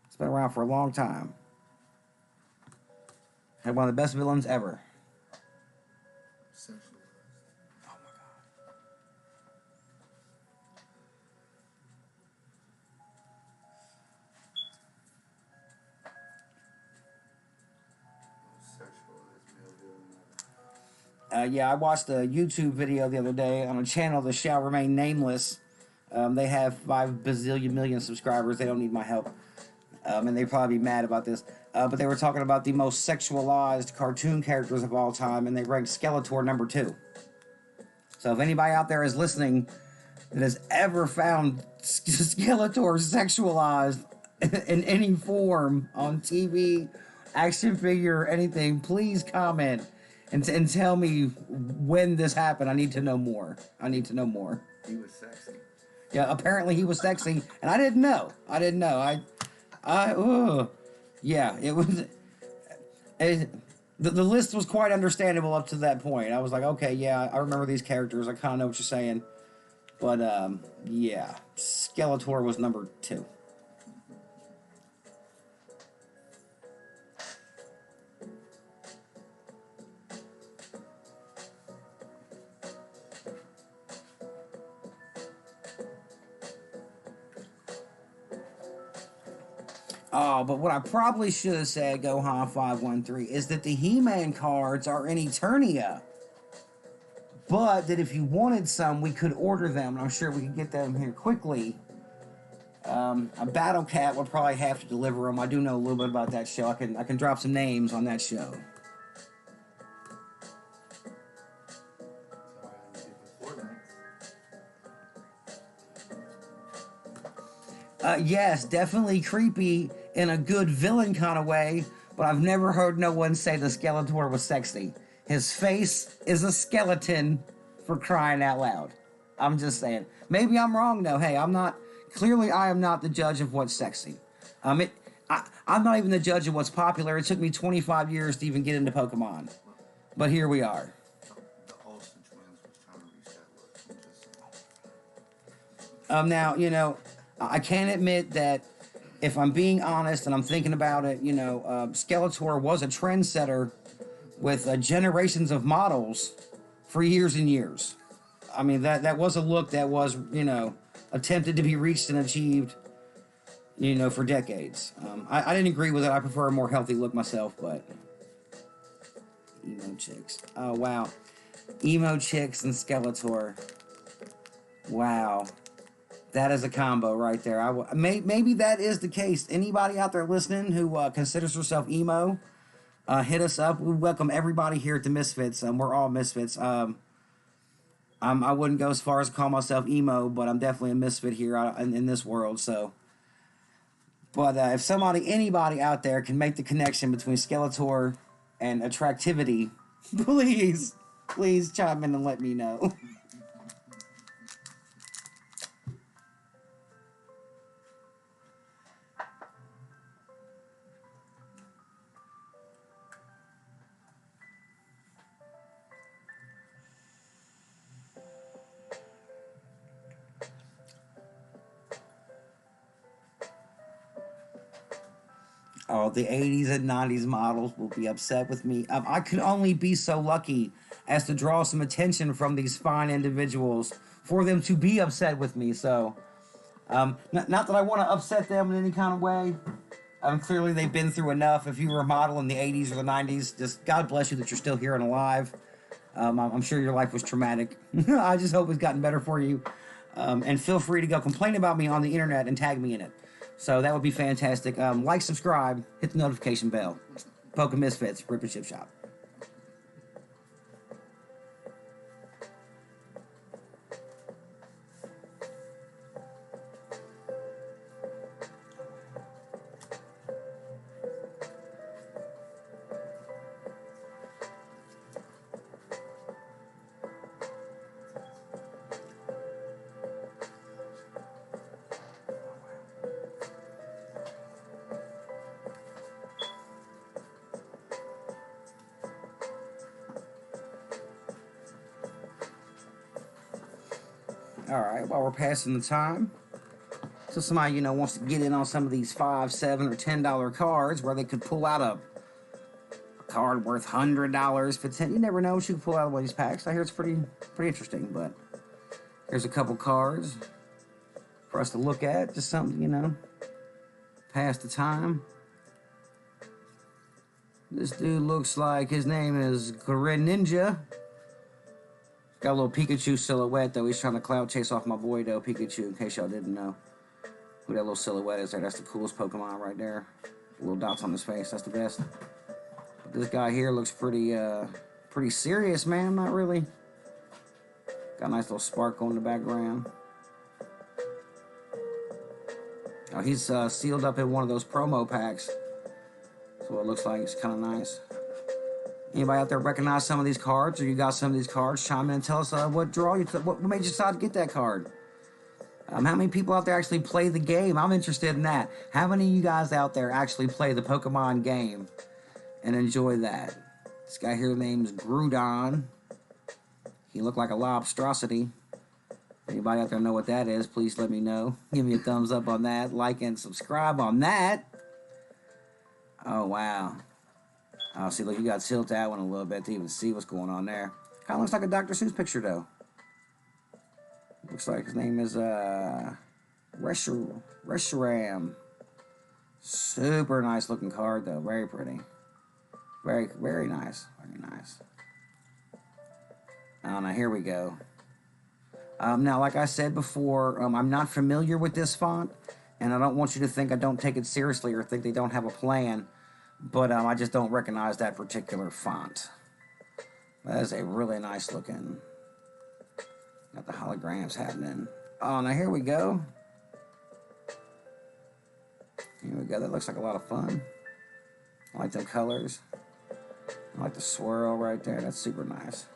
It's been around for a long time. Had one of the best villains ever. Oh my god. Yeah, I watched a YouTube video the other day on a channel that shall remain nameless. They have 5 bazillion million subscribers. They don't need my help. And they'd probably be mad about this. But they were talking about the most sexualized cartoon characters of all time, and they ranked Skeletor number 2. So if anybody out there is listening that has ever found Skeletor sexualized in any form on TV, action figure, anything, please comment and tell me when this happened. I need to know more. I need to know more.
He was sexy.
Yeah, apparently he was sexy, and I didn't know. Yeah, it was. The list was quite understandable up to that point. I was like, okay, yeah, I remember these characters. I kind of know what you're saying. But, yeah, Skeletor was number 2. Oh, but what I probably should have said, Gohan 513, is that the He-Man cards are in Eternia. But that if you wanted some, we could order them. And I'm sure we could get them here quickly. A Battle Cat would probably have to deliver them. I do know a little bit about that show. I can drop some names on that show. Yes, definitely creepy in a good villain kind of way, but I've never heard no one say the Skeletor was sexy. His face is a skeleton, for crying out loud. I'm just saying. Maybe I'm wrong though. Hey, I'm not. Clearly, I am not the judge of what's sexy. I'm not even the judge of what's popular. It took me 25 years to even get into Pokemon, but here we are.
The Olsen twins was trying to reach that look.
Now, you know, I can't admit that if I'm being honest and I'm thinking about it, you know, Skeletor was a trendsetter with generations of models for years and years. I mean, that was a look that was, you know, attempted to be reached and achieved, you know, for decades. I didn't agree with it. I prefer a more healthy look myself, but emo chicks. Oh, wow. Emo chicks and Skeletor. Wow. That is a combo right there. Maybe that is the case. Anybody out there listening who considers herself emo, hit us up. We welcome everybody here at the Misfits. We're all Misfits. I wouldn't go as far as to call myself emo, but I'm definitely a misfit here in this world. So, but if anybody out there can make the connection between Skeletor and attractivity, please chime in and let me know. Oh, the 80s and 90s models will be upset with me. I could only be so lucky as to draw some attention from these fine individuals for them to be upset with me. So, not that I want to upset them in any kind of way. Clearly, they've been through enough. If you were a model in the 80s or the 90s, just God bless you that you're still here and alive. I'm sure your life was traumatic. I just hope it's gotten better for you. And feel free to go complain about me on the internet and tag me in it. So that would be fantastic. Like, subscribe, hit the notification bell. Pokemon Misfits, Rip and Ship Shop. Alright, while we're passing the time, so somebody, you know, wants to get in on some of these $5, $7, or $10 cards where they could pull out a card worth $100 for 10. You never know what you can pull out of one of these packs. I hear it's pretty interesting, but here's a couple cards for us to look at. Just something, you know, pass the time. This dude looks like his name is Garen Ninja. Got a little Pikachu silhouette, though. He's trying to cloud chase off my boy, though, Pikachu, in case y'all didn't know who that little silhouette is there. That's the coolest Pokemon right there. Little dots on his face. That's the best. But this guy here looks pretty serious, man. Not really. Got a nice little sparkle in the background. Oh, he's sealed up in one of those promo packs. So it looks like it's kind of nice. Anybody out there recognize some of these cards, or you got some of these cards? Chime in and tell us what draw you, what made you decide to get that card. How many people out there actually play the game? I'm interested in that. How many of you guys out there actually play the Pokemon game and enjoy that? This guy here name's Groudon. He looked like a lobstrosity. Anybody out there know what that is? Please let me know. Give me a thumbs up on that. Like and subscribe on that. Oh, wow. Oh, see, look, you got to tilt that one a little bit to even see what's going on there. Kind of looks like a Dr. Seuss picture, though. Looks like his name is Reshiram. Super nice looking card, though. Very pretty. Very, very nice. Very nice. Oh, now here we go. Now, like I said before, I'm not familiar with this font, and I don't want you to think I don't take it seriously or think they don't have a plan, but I just don't recognize that particular font. That is a really nice looking. Got the holograms happening. Oh, now here we go. Here we go. That looks like a lot of fun. I like them colors. I like the swirl right there. That's super nice.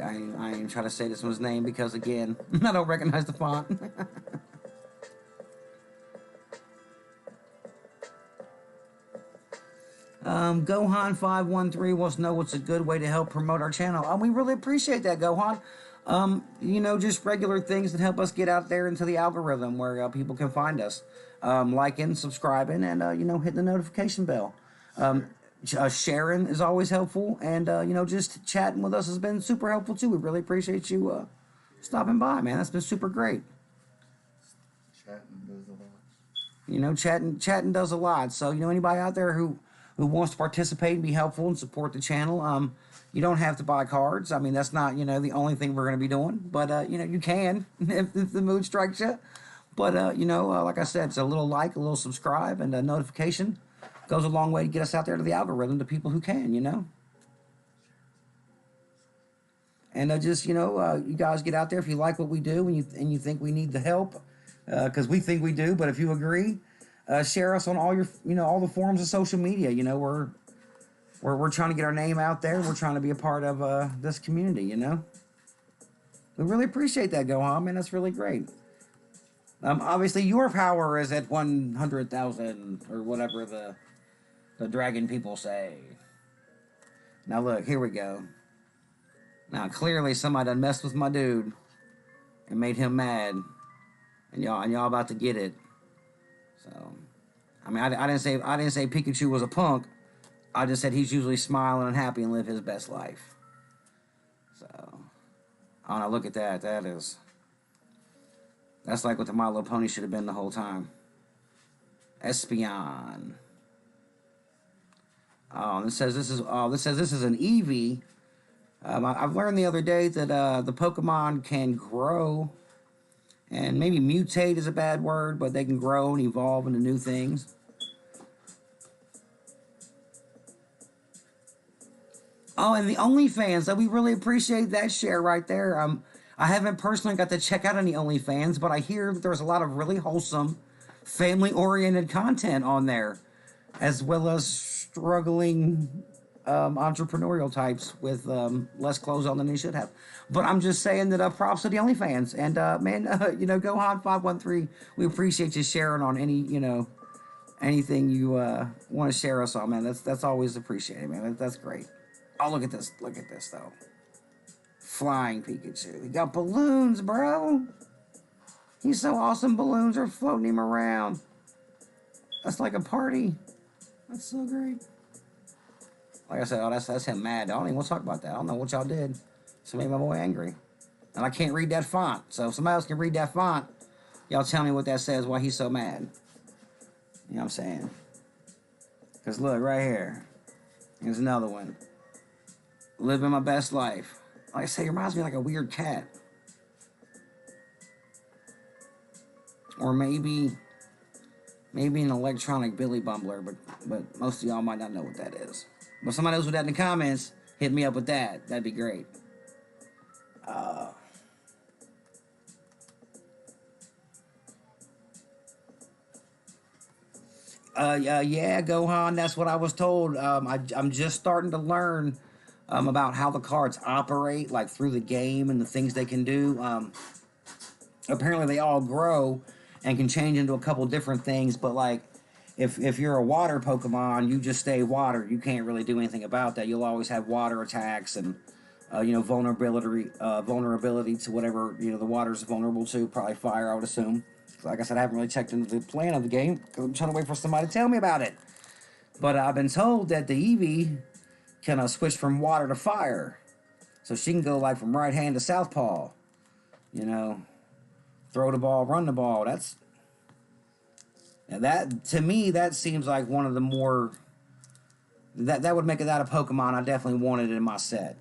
I ain't even trying to say this one's name because, again, I don't recognize the font. Gohan513 wants to know what's a good way to help promote our channel. We really appreciate that, Gohan. You know, just regular things that help us get out there into the algorithm where people can find us. Liking, subscribing, and, you know, hitting the notification bell. Sharing is always helpful, and you know, just chatting with us has been super helpful too. We really appreciate you stopping by, man. That's been super great.
Chatting does a lot.
You know, chatting does a lot. So, you know, anybody out there who wants to participate and be helpful and support the channel, you don't have to buy cards. I mean, that's not, you know, the only thing we're going to be doing, but you know, you can if the mood strikes you. But you know, like I said, it's a little like, a little subscribe, and a notification goes a long way to get us out there to the algorithm, to people who can, you know. And just, you know, you guys get out there if you like what we do and you think we need the help, because we think we do. But if you agree, share us on all your, you know, all the forms of social media. You know, we're trying to get our name out there. We're trying to be a part of this community. You know, we really appreciate that, Gohan, man. That's really great. Obviously, your power is at 100,000 or whatever the dragon people say. Now look, here we go. Now clearly somebody done messed with my dude and made him mad, and y'all about to get it. So, I mean, I didn't say Pikachu was a punk. I just said he's usually smiling and happy and live his best life. So, oh, now look at that. That's like what the My Little Pony should have been the whole time. Espeon. Oh, this says this is an Eevee. I've learned the other day that the Pokemon can grow, and maybe mutate is a bad word, but they can grow and evolve into new things. Oh, and the OnlyFans, so we really appreciate that share right there. I haven't personally got to check out any OnlyFans, but I hear that there's a lot of really wholesome, family-oriented content on there, as well as struggling entrepreneurial types with less clothes on than they should have. But I'm just saying that props to the OnlyFans. And man, you know, Gohan513, we appreciate you sharing on any, you know, anything you want to share us on, man. That's always appreciated, man. That's great. Oh, look at this though. Flying Pikachu. He got balloons, bro. He's so awesome. Balloons are floating him around. That's like a party. That's so great. Like I said, oh, that's him mad. I don't even want to talk about that. I don't know what y'all did. So made my boy angry. And I can't read that font. So if somebody else can read that font, y'all tell me what that says, why he's so mad. You know what I'm saying? Because look, right here. Here's another one. Living my best life. Like I say, it reminds me of like a weird cat. Or maybe an electronic Billy Bumbler, but most of y'all might not know what that is. But somebody knows what that in the comments. hit me up with that. That'd be great. Yeah, Gohan, that's what I was told. I'm just starting to learn about how the cards operate, like through the game and the things they can do. Apparently, they all grow and can change into a couple different things, but like if you're a water Pokemon, you just stay water. You can't really do anything about that. You'll always have water attacks and vulnerability to whatever the water's vulnerable to. Probably fire, I would assume. Like I said, I haven't really checked into the plan of the game because I'm trying to wait for somebody to tell me about it. But I've been told that the Eevee can switch from water to fire, so she can go like from right hand to southpaw. You know, throw the ball, run the ball. That to me that seems like one of the more that would make it that a Pokemon I definitely wanted in my set.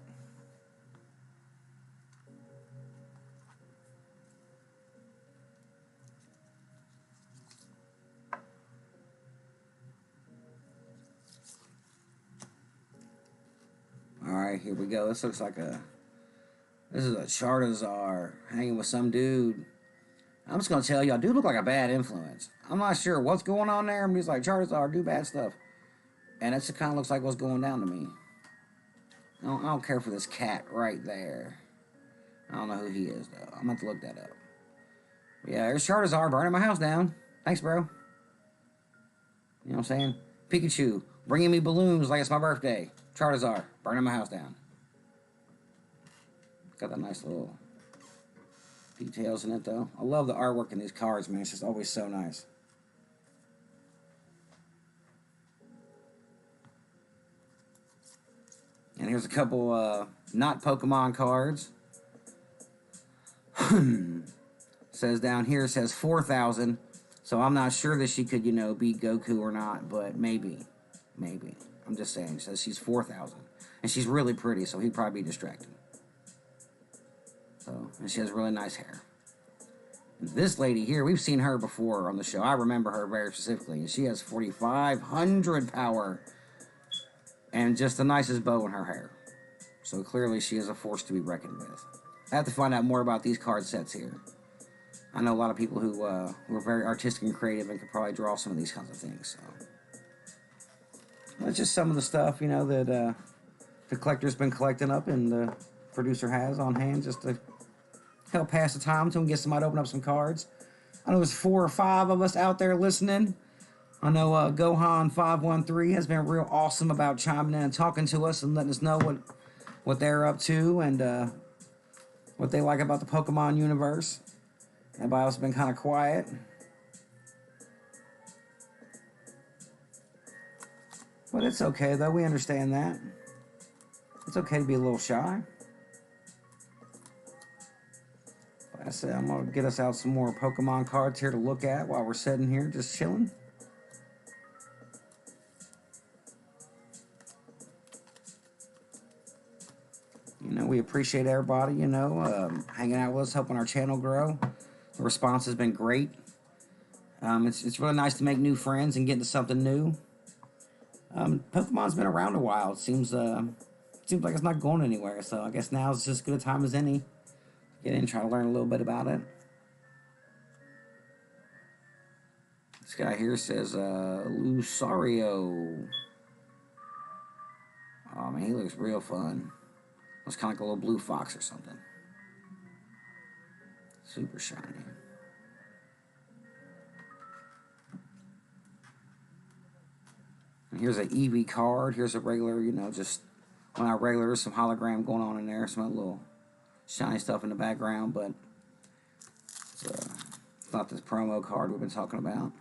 All right, here we go. This looks like this is a Charizard hanging with some dude. I'm just gonna tell y'all, dude look like a bad influence. I'm not sure what's going on there. He's like Charizard, do bad stuff, and it kind of looks like what's going down to me. I don't care for this cat right there. I don't know who he is though. I'm gonna have to look that up. Yeah, there's Charizard burning my house down. Thanks, bro. You know what I'm saying? Pikachu bringing me balloons like it's my birthday. Charizard burning my house down. Got that nice little details in it though. I love the artwork in these cards, man. It's just always so nice. And here's a couple not Pokemon cards. Says down here, it says 4,000. So I'm not sure that she could, beat Goku or not, but maybe. Maybe. I'm just saying. It says she's 4,000. And she's really pretty, so he'd probably be distracted. So, and she has really nice hair. And this lady here, we've seen her before on the show. I remember her very specifically. And she has 4,500 power. And just the nicest bow in her hair. So clearly she is a force to be reckoned with. I have to find out more about these card sets here. I know a lot of people who are very artistic and creative and could probably draw some of these kinds of things. So that's just some of the stuff, that the collector's been collecting up and the producer has on hand just to help pass the time until we get somebody to open up some cards. I know there's 4 or 5 of us out there listening. I know Gohan513 has been real awesome about chiming in and talking to us and letting us know what they're up to and what they like about the Pokemon universe. Everybody else has been kind of quiet. But it's okay, though. We understand that. It's okay to be a little shy. Like I said, I'm going to get us out some more Pokemon cards here to look at while we're sitting here just chilling. We appreciate everybody, hanging out with us, helping our channel grow. The response has been great. It's really nice to make new friends and get into something new. Pokemon's been around a while. It seems like it's not going anywhere. So I guess now is just as good a time as any. Get in and try to learn a little bit about it. This guy here says Lucario. Oh man, he looks real fun. Looks kind of like a little blue fox or something. Super shiny. And here's an Eevee card. Here's a regular, just well, not regular. There's some hologram going on in there. Some little shiny stuff in the background, but it's not this promo card we've been talking about.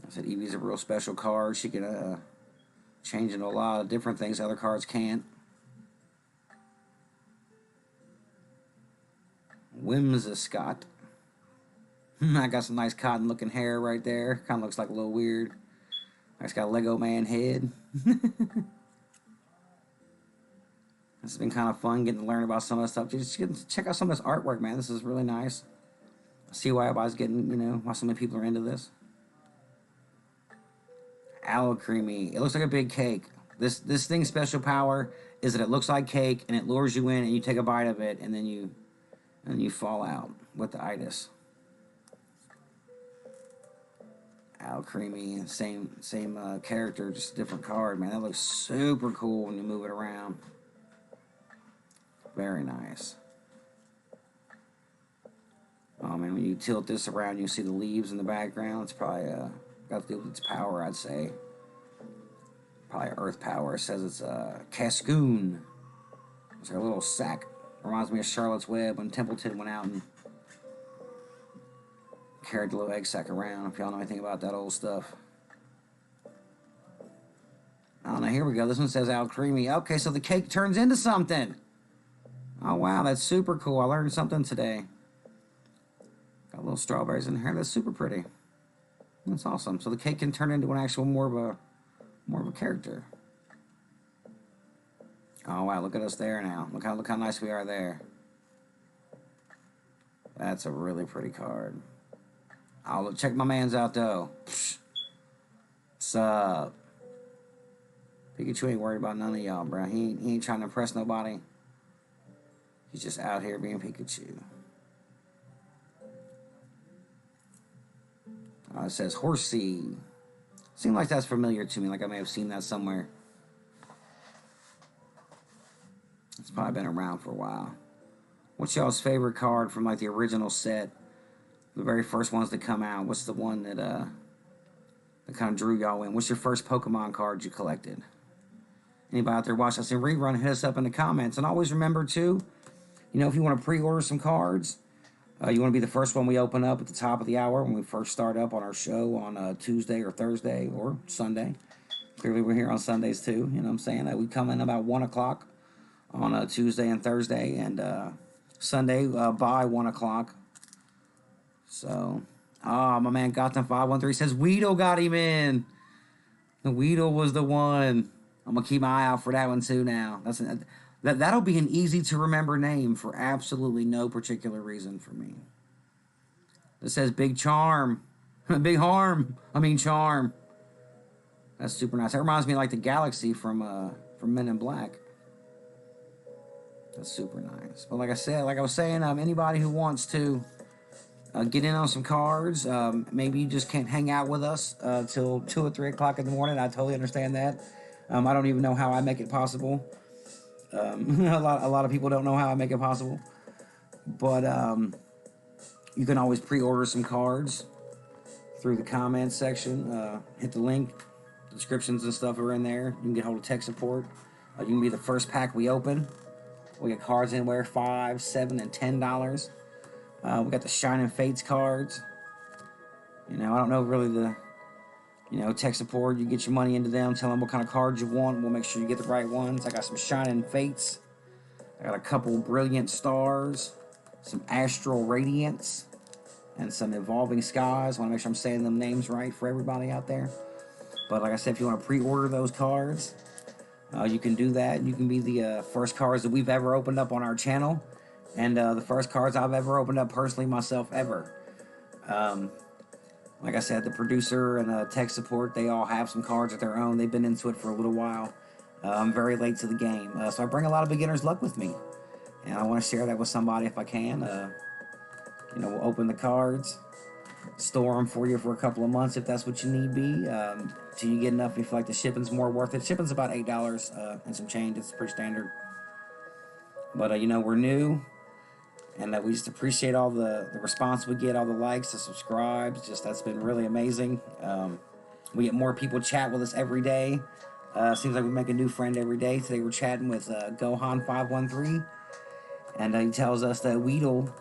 I said Eevee's a real special card. She can change into a lot of different things other cards can't. Whimsicott. I got some nice cotton looking hair right there. Kind of looks like a little weird. It's got a Lego man head. This has been kind of fun getting to learn about some of this stuff. Just check out some of this artwork, man. This is really nice. I see why everybody's getting, why so many people are into this. Alcremie. It looks like a big cake. This thing's special power is that it looks like cake and it lures you in and you take a bite of it and then you fall out with the itis. Alcremie, same character, just a different card, man. That looks super cool when you move it around. Very nice. Oh man, when you tilt this around, you see the leaves in the background. It's probably got to do with its power, I'd say. Probably earth power. It says it's Cascoon. It's like a little sack. Reminds me of Charlotte's Web when Templeton went out and carried the little egg sack around. If y'all know anything about that old stuff. I don't know. Here we go. This one says Alcremie. Okay, so the cake turns into something. Oh wow, that's super cool. I learned something today. Got little strawberries in here. That's super pretty. That's awesome. So the cake can turn into an actual more of a character. Oh wow, look at us there now. Look how nice we are there. That's a really pretty card. I'll check my man's out though. Psh. What's up? Pikachu ain't worried about none of y'all, bro. He ain't trying to impress nobody. He's just out here being Pikachu. It says Horsey. Seems like that's familiar to me, like I may have seen that somewhere. It's probably been around for a while. What's y'all's favorite card from like the original set? The very first ones that come out. What's the one that kind of drew y'all in? What's your first Pokemon card you collected? Anybody out there watching us in rerun, hit us up in the comments. And always remember too, if you want to pre-order some cards, you want to be the first one we open up at the top of the hour when we first start up on our show on Tuesday or Thursday or Sunday. Clearly we're here on Sundays too, you know what I'm saying? We come in about 1 o'clock on Tuesday and Thursday, and Sunday by 1 o'clock. So, my man Gotham513 says Weedle got him in. The Weedle was the one. I'm going to keep my eye out for that one too now. That'll be an easy to remember name for absolutely no particular reason for me. It says Big Charm. Big Harm. Charm. That's super nice. That reminds me of like the Galaxy from Men in Black. That's super nice. But like I was saying, anybody who wants to get in on some cards, maybe you just can't hang out with us till 2 or 3 o'clock in the morning. I totally understand that. I don't even know how I make it possible. A lot of people don't know how I make it possible. But you can always pre-order some cards through the comments section. Hit the link. Descriptions and stuff are in there. You can get hold of tech support. You can be the first pack we open. We get cards anywhere $5, $7, and $10. We got the Shining Fates cards. I don't know really the tech support. You get your money into them, tell them what kind of cards you want. We'll make sure you get the right ones. I got some Shining Fates. I got a couple Brilliant Stars, some Astral Radiance, and some Evolving Skies. I want to make sure I'm saying them names right for everybody out there. But like I said, if you want to pre-order those cards, you can do that. You can be the first cards that we've ever opened up on our channel, and the first cards I've ever opened up personally myself ever. Like I said, the producer and tech support, they all have some cards of their own. They've been into it for a little while. I'm very late to the game. So I bring a lot of beginner's luck with me. And I want to share that with somebody if I can. We'll open the cards, store them for you for a couple of months if that's what you need be. Till you get enough, if you feel like the shipping's more worth it. Shipping's about $8 and some change. It's pretty standard. But, we're new. And we just appreciate all the response we get, all the likes, the subscribes. That's been really amazing. We get more people chat with us every day. Seems like we make a new friend every day. Today we're chatting with Gohan513. And he tells us that Weedle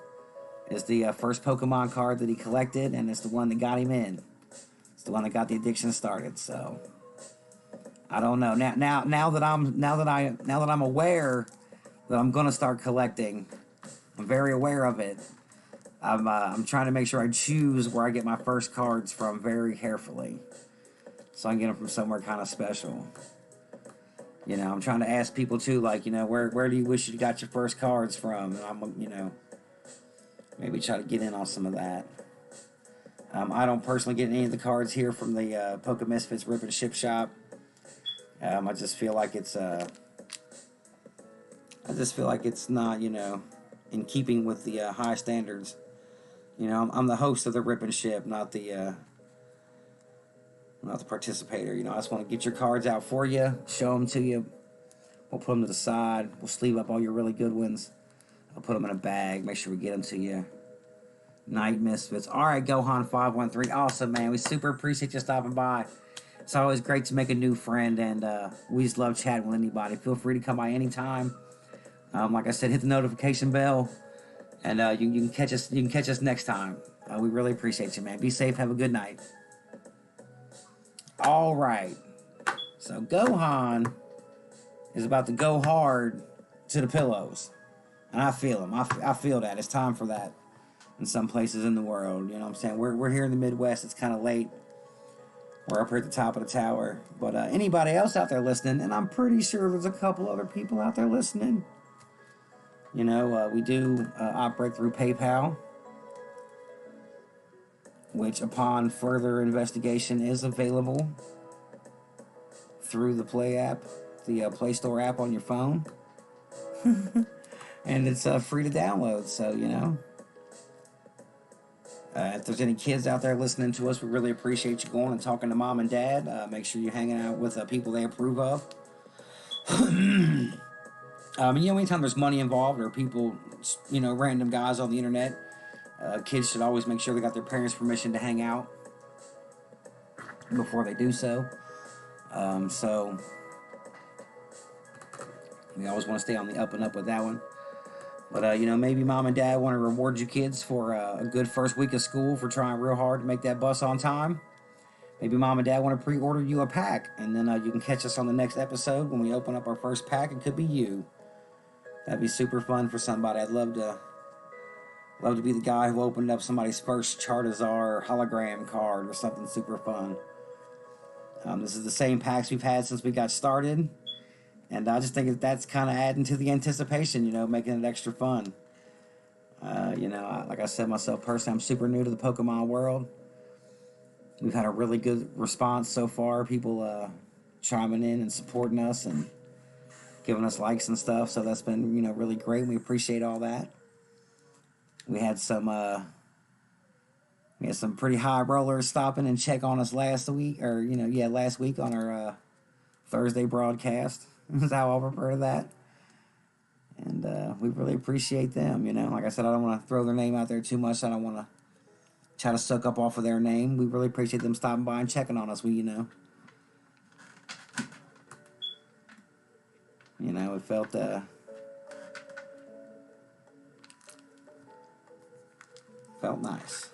is the first Pokemon card that he collected, and it's the one that got him in. It's the one that got the addiction started. So I don't know. Now that I'm aware that I'm gonna start collecting, I'm very aware of it. I'm trying to make sure I choose where I get my first cards from very carefully, so I can get them from somewhere kind of special. I'm trying to ask people too, like, where do you wish you got your first cards from? And I'm, maybe try to get in on some of that. I don't personally get any of the cards here from the Poke Misfits Rip and Ship shop. I just feel like it's not, in keeping with the high standards. I'm the host of the Rip and Ship, not the participator. I just want to get your cards out for you, show them to you. We'll put them to the side. We'll sleeve up all your really good ones. I'll put them in a bag. Make sure we get them to you. Night Misfits. All right, Gohan513. Awesome, man. We super appreciate you stopping by. It's always great to make a new friend, and we just love chatting with anybody. Feel free to come by anytime. Like I said, hit the notification bell, and you can catch us. You can catch us next time. We really appreciate you, man. Be safe. Have a good night. All right. So Gohan is about to go hard to the pillows, and I feel him. I feel that it's time for that. In some places in the world, you know what I'm saying? We're here in the Midwest. It's kind of late. We're up here at the top of the tower. But anybody else out there listening, and I'm pretty sure there's a couple other people out there listening. We do operate through PayPal, which upon further investigation is available through the Play app, the Play Store app on your phone. And it's free to download, so. If there's any kids out there listening to us, we really appreciate you going and talking to mom and dad. Make sure you're hanging out with people they approve of. Anytime there's money involved or people, random guys on the internet, kids should always make sure they got their parents' permission to hang out before they do so. So we always want to stay on the up and up with that one. But, maybe mom and dad want to reward you kids for a good first week of school for trying real hard to make that bus on time. Maybe mom and dad want to pre-order you a pack, and then you can catch us on the next episode when we open up our first pack. It could be you. That'd be super fun for somebody. I'd love to be the guy who opened up somebody's first Charizard hologram card or something super fun. This is the same packs we've had since we got started. And I just think that's kind of adding to the anticipation, making it extra fun. Like I said myself personally, I'm super new to the Pokemon world. We've had a really good response so far. People chiming in and supporting us and giving us likes and stuff. So that's been, really great. We appreciate all that. We had some pretty high rollers stopping and check on us last week on our Thursday broadcast. Is how I'll refer to that. And we really appreciate them, Like I said, I don't want to throw their name out there too much. I don't want to try to suck up off of their name. We really appreciate them stopping by and checking on us. It felt nice.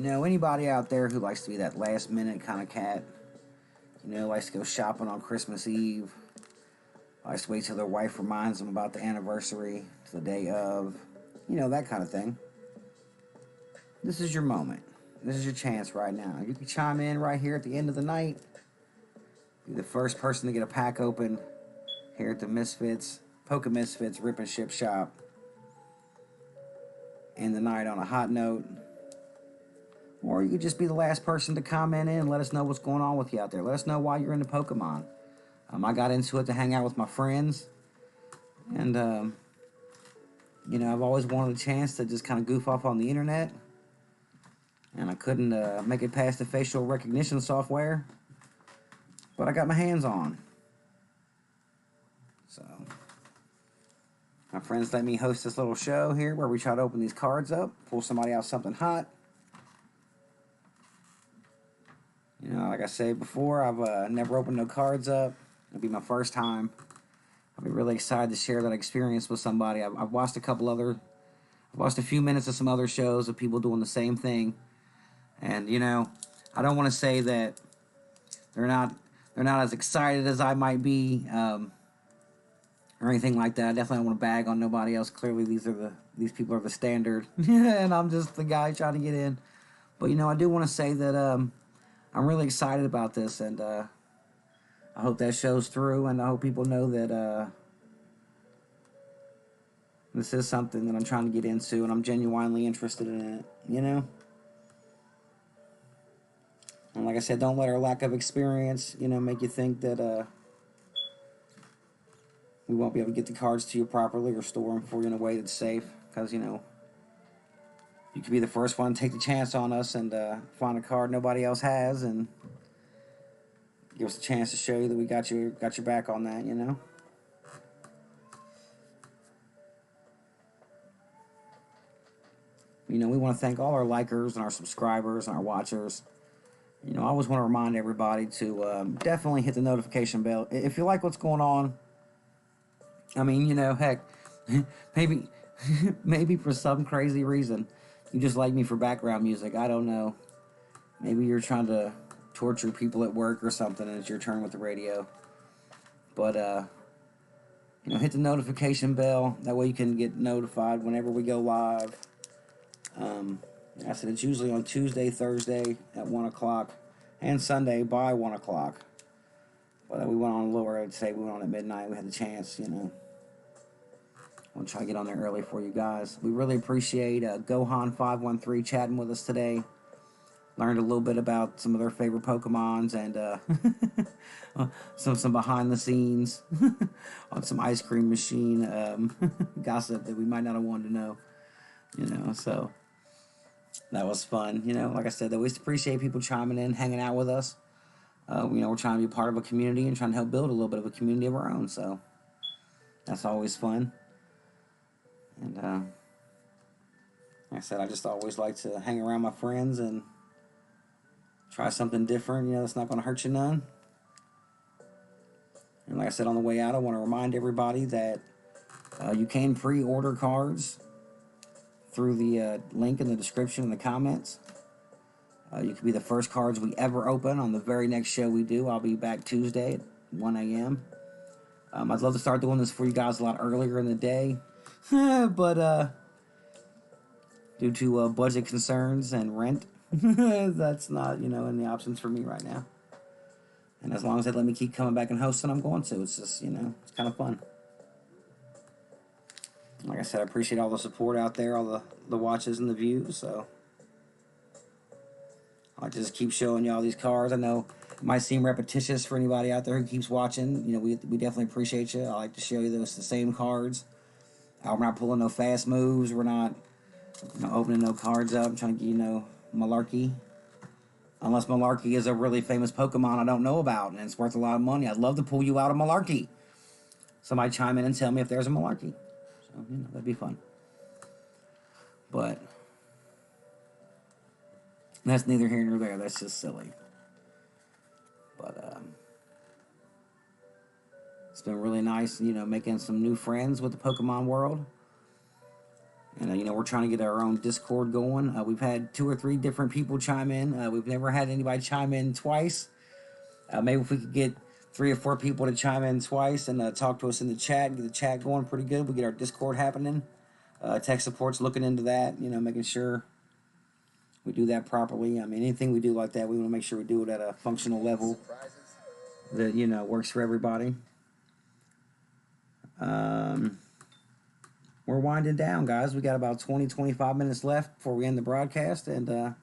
You know, anybody out there who likes to be that last minute kind of cat, you know, likes to go shopping on Christmas Eve, likes to wait till their wife reminds them about the anniversary to the day of, you know, that kind of thing. This is your moment. This is your chance right now. You can chime in right here at the end of the night. Be the first person to get a pack open here at the Misfitz, Poke Misfitz Rip and Ship Shop. End the night on a hot note. Or you could just be the last person to comment in and let us know what's going on with you out there. Let us know why you're into Pokemon. I got into it to hang out with my friends. And, you know, I've always wanted a chance to just kind of goof off on the internet. And I couldn't make it past the facial recognition software. But I got my hands on. So, my friends let me host this little show here where we try to open these cards up, pull somebody out something hot. You know, like I said before, I've never opened no cards up. It'll be my first time. I'll be really excited to share that experience with somebody. I've watched I've watched a few minutes of some other shows of people doing the same thing. And, you know, I don't want to say that they're not as excited as I might be, or anything like that. I definitely don't want to bag on nobody else. Clearly, these people are the standard, and I'm just the guy trying to get in. But, you know, I do want to say that I'm really excited about this, and I hope that shows through, and I hope people know that this is something that I'm trying to get into, and I'm genuinely interested in it, you know? And like I said, don't let our lack of experience, you know, make you think that we won't be able to get the cards to you properly or store them for you in a way that's safe. Because, you know, you could be the first one to take the chance on us and find a card nobody else has and give us a chance to show you that we got your back on that, you know? You know, we want to thank all our likers and our subscribers and our watchers. You know, I always want to remind everybody to definitely hit the notification bell. If you like what's going on, I mean, you know, heck, maybe maybe for some crazy reason, you just like me for background music. I don't know. Maybe you're trying to torture people at work or something and it's your turn with the radio. But, you know, hit the notification bell. That way you can get notified whenever we go live. Like I said, it's usually on Tuesday, Thursday at 1 o'clock, and Sunday by 1 o'clock. But we went on a little early today. We went on at midnight. We had the chance, you know. I'll try to get on there early for you guys. We really appreciate Gohan513 chatting with us today. Learned a little bit about some of their favorite Pokemons and some behind the scenes on some ice cream machine gossip that we might not have wanted to know. You know, so that was fun. You know, like I said, I always appreciate people chiming in, hanging out with us. You know, we're trying to be part of a community and trying to help build a little bit of a community of our own. So that's always fun. And like I said, I just always like to hang around my friends and try something different. You know, it's not going to hurt you none. And like I said on the way out, I want to remind everybody that you can pre-order cards through the link in the description and the comments. You could be the first cards we ever open on the very next show we do. I'll be back Tuesday at 1 a.m. I'd love to start doing this for you guys a lot earlier in the day. But due to budget concerns and rent, that's not, you know, in the options for me right now. And as long as they let me keep coming back and hosting, I'm going to. It's just, you know, it's kind of fun. Like I said, I appreciate all the support out there, all the watches and the views, so I'll just keep showing you all these cards. I know it might seem repetitious for anybody out there who keeps watching. You know, we definitely appreciate you. I like to show you the same cards. We're not pulling no fast moves. We're not, you know, opening no cards up. I'm trying to get, you know, malarkey. Unless malarkey is a really famous Pokemon I don't know about and it's worth a lot of money. I'd love to pull you out of malarkey. Somebody chime in and tell me if there's a malarkey. So, you know, that'd be fun. But that's neither here nor there. That's just silly. But it's been really nice, you know, making some new friends with the Pokemon world. And, we're trying to get our own Discord going. We've had 2 or 3 different people chime in. We've never had anybody chime in twice. Maybe if we could get 3 or 4 people to chime in twice and talk to us in the chat, get the chat going pretty good. We get our Discord happening. Tech support's looking into that, making sure we do that properly. I mean, anything we do like that, we want to make sure we do it at a functional level that, works for everybody. We're winding down, guys. We got about 20, 25 minutes left before we end the broadcast, and I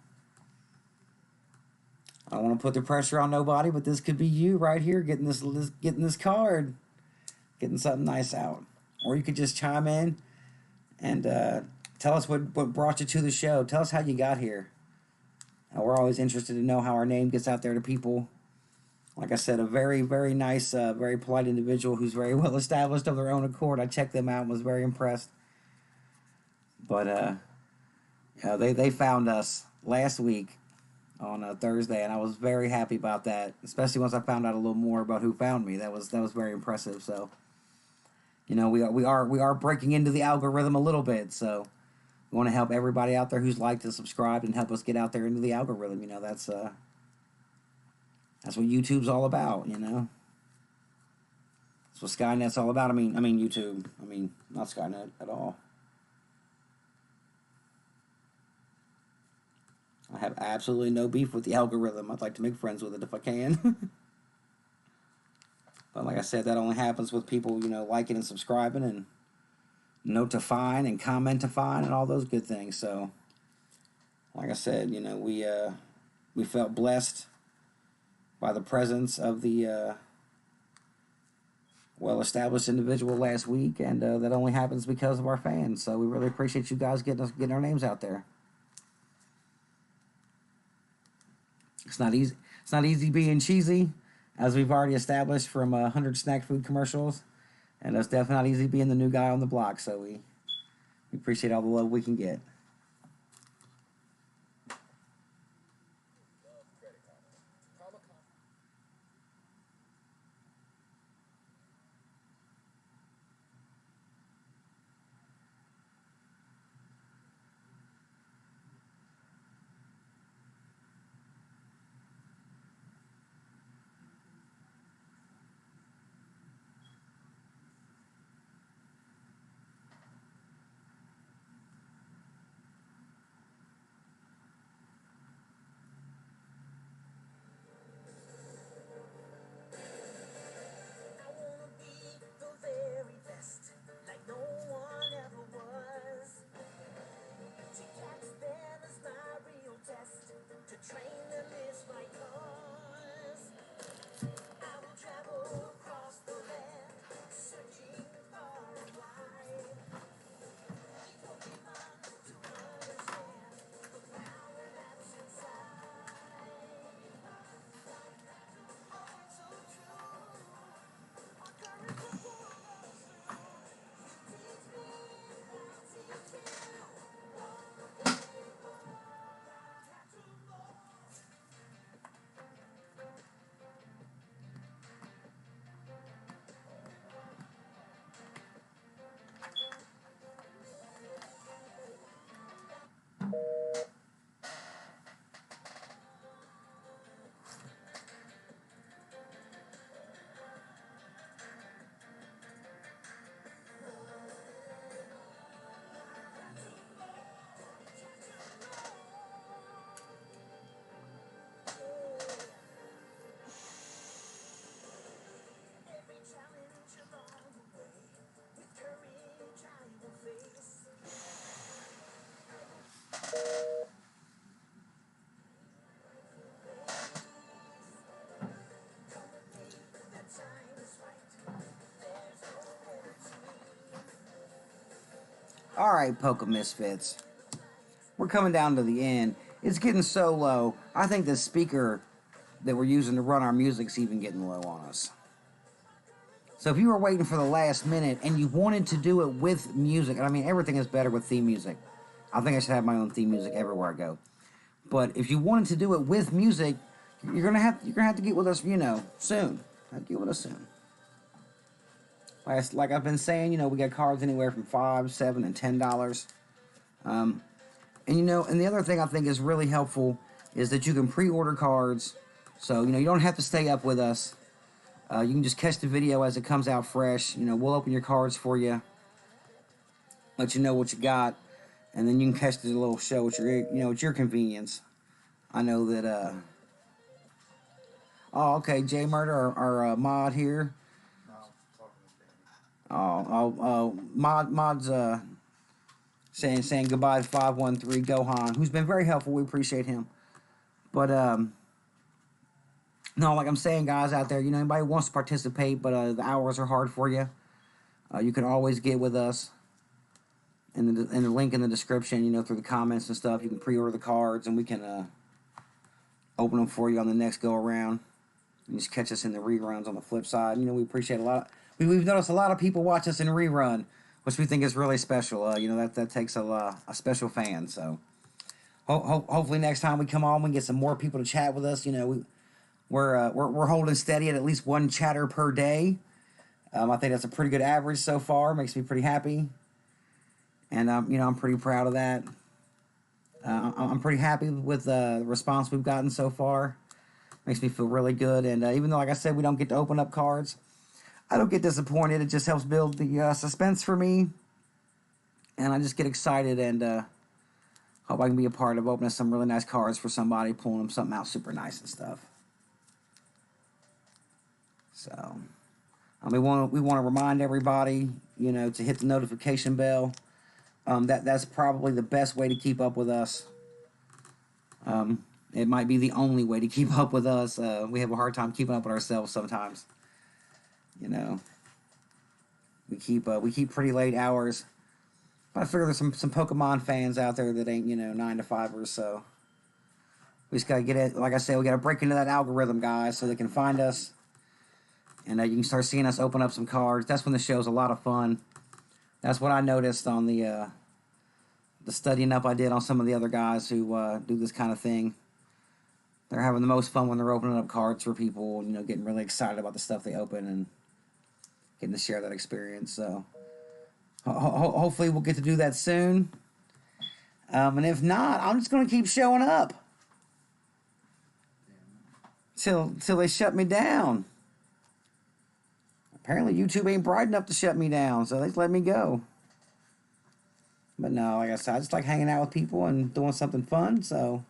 don't want to put the pressure on nobody, but this could be you right here getting this card, getting something nice out. Or you could just chime in and tell us what brought you to the show. Tell us how you got here. We're always interested to know how our name gets out there to people. Like I said, a very, very nice, very polite individual who's very well established of their own accord. I checked them out and was very impressed. But they found us last week on Thursday, and I was very happy about that. Especially once I found out a little more about who found me. That was very impressive. So, we are breaking into the algorithm a little bit. So, we want to help everybody out there who's liked and subscribed and help us get out there into the algorithm. That's what YouTube's all about. That's what Skynet's all about. I mean YouTube. Not Skynet at all. I have absolutely no beef with the algorithm. I'd like to make friends with it if I can. But like I said, that only happens with people, liking and subscribing and notifying and commentifying and all those good things. So, like I said, we felt blessed by the presence of the well-established individual last week, and that only happens because of our fans. So we really appreciate you guys getting our names out there. It's not easy. It's not easy being cheesy, as we've already established from 100 snack food commercials, and it's definitely not easy being the new guy on the block. So we appreciate all the love we can get. All right, Poke Misfits. We're coming down to the end. It's getting so low. I think the speaker that we're using to run our music's even getting low on us. So if you were waiting for the last minute and you wanted to do it with music, everything is better with theme music. I think I should have my own theme music everywhere I go. But if you wanted to do it with music, you're gonna have to get with us, soon. Get with us soon. Like I've been saying, we got cards anywhere from $5, $7, and $10.
And and the other thing I think is really helpful is that you can pre-order cards. So, you don't have to stay up with us. You can just catch the video as it comes out fresh. We'll open your cards for you, let you know what you got, and then you can catch the little show at your convenience. I know that, oh, okay, J Murder, our mod here.
No, I'm talking to Danny.
Mod's, saying goodbye to 513 Gohan, who's been very helpful. We appreciate him. But, no, like I'm saying, guys out there, anybody wants to participate, but the hours are hard for you. You can always get with us in the link in the description, through the comments and stuff. You can pre-order the cards, and we can open them for you on the next go-around. You just catch us in the reruns on the flip side. We appreciate a lot. We've noticed a lot of people watch us in rerun, which we think is really special. That takes a special fan. So hopefully next time we come on, we can get some more people to chat with us. We're holding steady at least one chatter per day. I think that's a pretty good average so far. Makes me pretty happy, and I'm pretty proud of that. I'm pretty happy with the response we've gotten so far. Makes me feel really good, and even though, like I said, we don't get to open up cards, I don't get disappointed. It just helps build the suspense for me, and I just get excited and hope I can be a part of opening some really nice cards for somebody, pulling them something out super nice and stuff. So, we want to remind everybody, to hit the notification bell. That's probably the best way to keep up with us. It might be the only way to keep up with us. We have a hard time keeping up with ourselves sometimes. We keep pretty late hours. But I figure there's some Pokemon fans out there that ain't 9 to 5ers. So we just gotta get it. Like I said, we gotta break into that algorithm, guys, so they can find us. And you can start seeing us open up some cards. That's when the show's a lot of fun. That's what I noticed on the studying up I did on some of the other guys who do this kind of thing. They're having the most fun when they're opening up cards for people, getting really excited about the stuff they open and getting to share that experience. So hopefully we'll get to do that soon. And if not, I'm just going to keep showing up till they shut me down. Apparently YouTube ain't bright enough to shut me down, so they just let me go. But no, like I said, I just like hanging out with people and doing something fun, so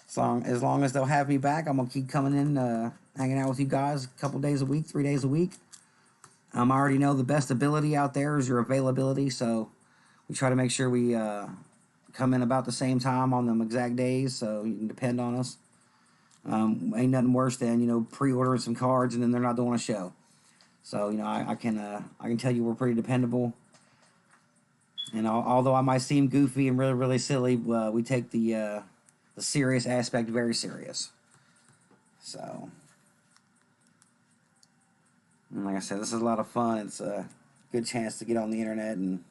as long as they'll have me back, I'm going to keep coming in, hanging out with you guys a couple days a week, 3 days a week. I already know the best ability out there is your availability, so we try to make sure we come in about the same time on them exact days, so you can depend on us. Ain't nothing worse than pre-ordering some cards and then they're not doing a show. So I can tell you we're pretty dependable. And although I might seem goofy and really really silly, we take the serious aspect very serious. So, and like I said, this is a lot of fun. It's a good chance to get on the internet and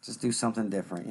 just do something different,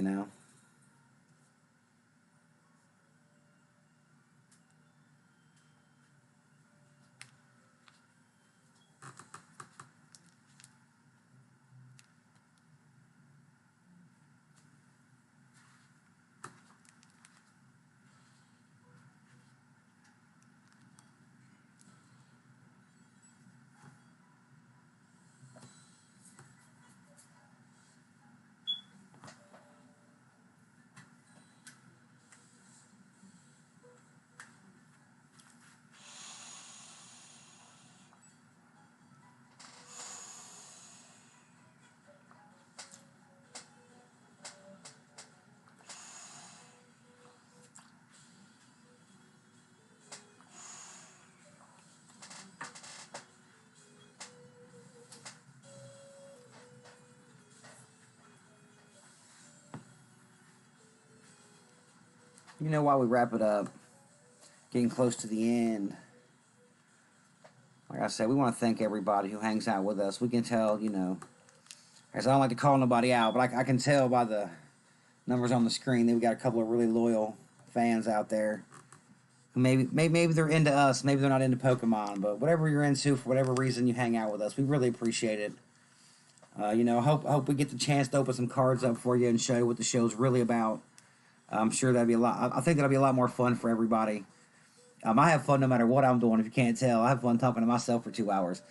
While we wrap it up, getting close to the end, like I said, we want to thank everybody who hangs out with us. We can tell, I don't like to call nobody out, but I can tell by the numbers on the screen that we got a couple of really loyal fans out there. Maybe they're into us, maybe they're not into Pokemon, but whatever you're into, for whatever reason you hang out with us, we really appreciate it. Hope we get the chance to open some cards up for you and show you what the show's really about. I'm sure that'd be a lot. I think that'll be a lot more fun for everybody. I have fun no matter what I'm doing. If you can't tell, I have fun talking to myself for 2 hours.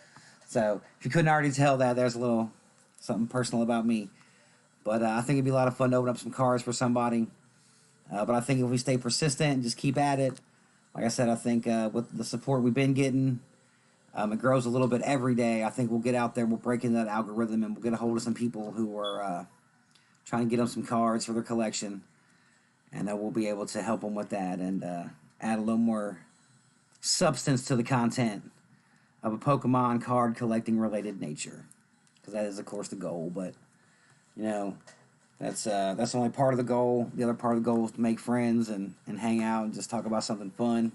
So if you couldn't already tell that, there's a little something personal about me. But I think it'd be a lot of fun to open up some cards for somebody. But I think if we stay persistent and just keep at it, like I said, I think with the support we've been getting, it grows a little bit every day. I think we'll get out there, we'll break into that algorithm, and we'll get a hold of some people who are trying to get them some cards for their collection. And we'll be able to help them with that and add a little more substance to the content of a Pokemon card collecting related nature. Because that is, of course, the goal. But, that's only part of the goal. The other part of the goal is to make friends and hang out and just talk about something fun.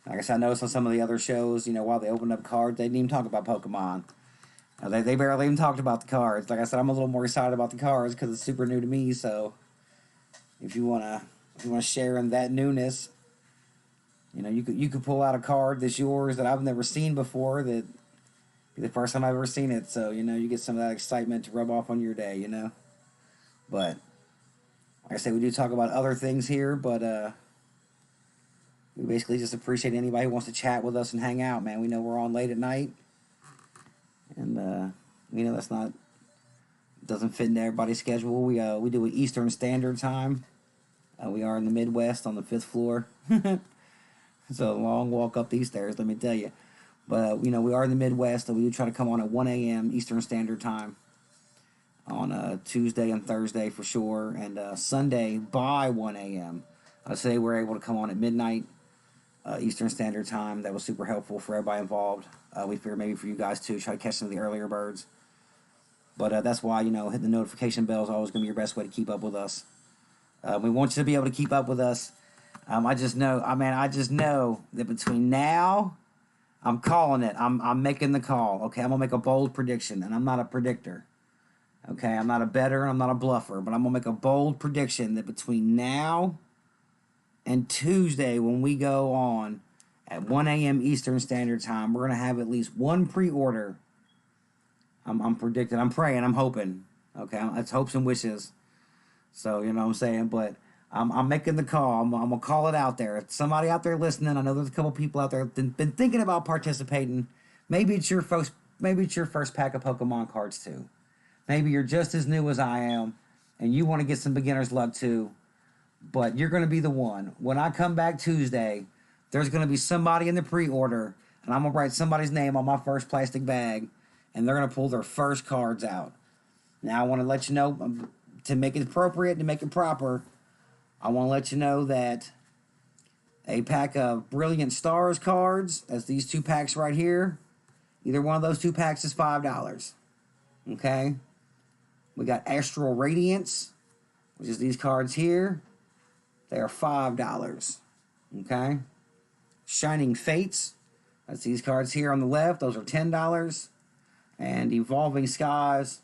Like I said, I noticed on some of the other shows, while they opened up cards, they didn't even talk about Pokemon. They barely even talked about the cards. Like I said, I'm a little more excited about the cards because it's super new to me. So if you wanna share in that newness, you could pull out a card that's yours that I've never seen before. That be the first time I've ever seen it. So you get some of that excitement to rub off on your day. But like I said, we do talk about other things here, but we basically just appreciate anybody who wants to chat with us and hang out, man. We know we're on late at night, and that's not doesn't fit into everybody's schedule. We do it Eastern Standard Time. We are in the Midwest on the 5th floor. It's a long walk up these stairs, let me tell you. But we are in the Midwest, so we do try to come on at 1 a.m. Eastern Standard Time on Tuesday and Thursday for sure, and Sunday by 1 a.m. Today we're able to come on at midnight Eastern Standard Time. That was super helpful for everybody involved. We figured maybe for you guys too, try to catch some of the earlier birds. But that's why, hitting the notification bell is always going to be your best way to keep up with us. We want you to be able to keep up with us. I just know that between now, I'm calling it. I'm making the call. Okay, I'm going to make a bold prediction, and I'm not a predictor. Okay, I'm not a bettor, I'm not a bluffer, but I'm going to make a bold prediction that between now and Tuesday, when we go on at 1 a.m. Eastern Standard Time, we're going to have at least one pre-order. I'm predicting, I'm praying, I'm hoping. Okay, it's hopes and wishes. So, you know what I'm saying? But I'm making the call. I'm going to call it out there. If somebody out there listening, I know there's a couple people out there that been thinking about participating. Maybe it's your first pack of Pokemon cards too. Maybe you're just as new as I am, and you want to get some beginner's luck too. But you're going to be the one. When I come back Tuesday, there's going to be somebody in the pre-order, and I'm going to write somebody's name on my first plastic bag, and they're going to pull their first cards out. Now, I want to let you know, to make it appropriate, to make it proper, I want to let you know that a pack of Brilliant Stars cards, that's these 2 packs right here, either one of those 2 packs is $5. Okay? We got Astral Radiance, which is these cards here. They are $5. Okay? Shining Fates, that's these cards here on the left. Those are $10. And Evolving Skies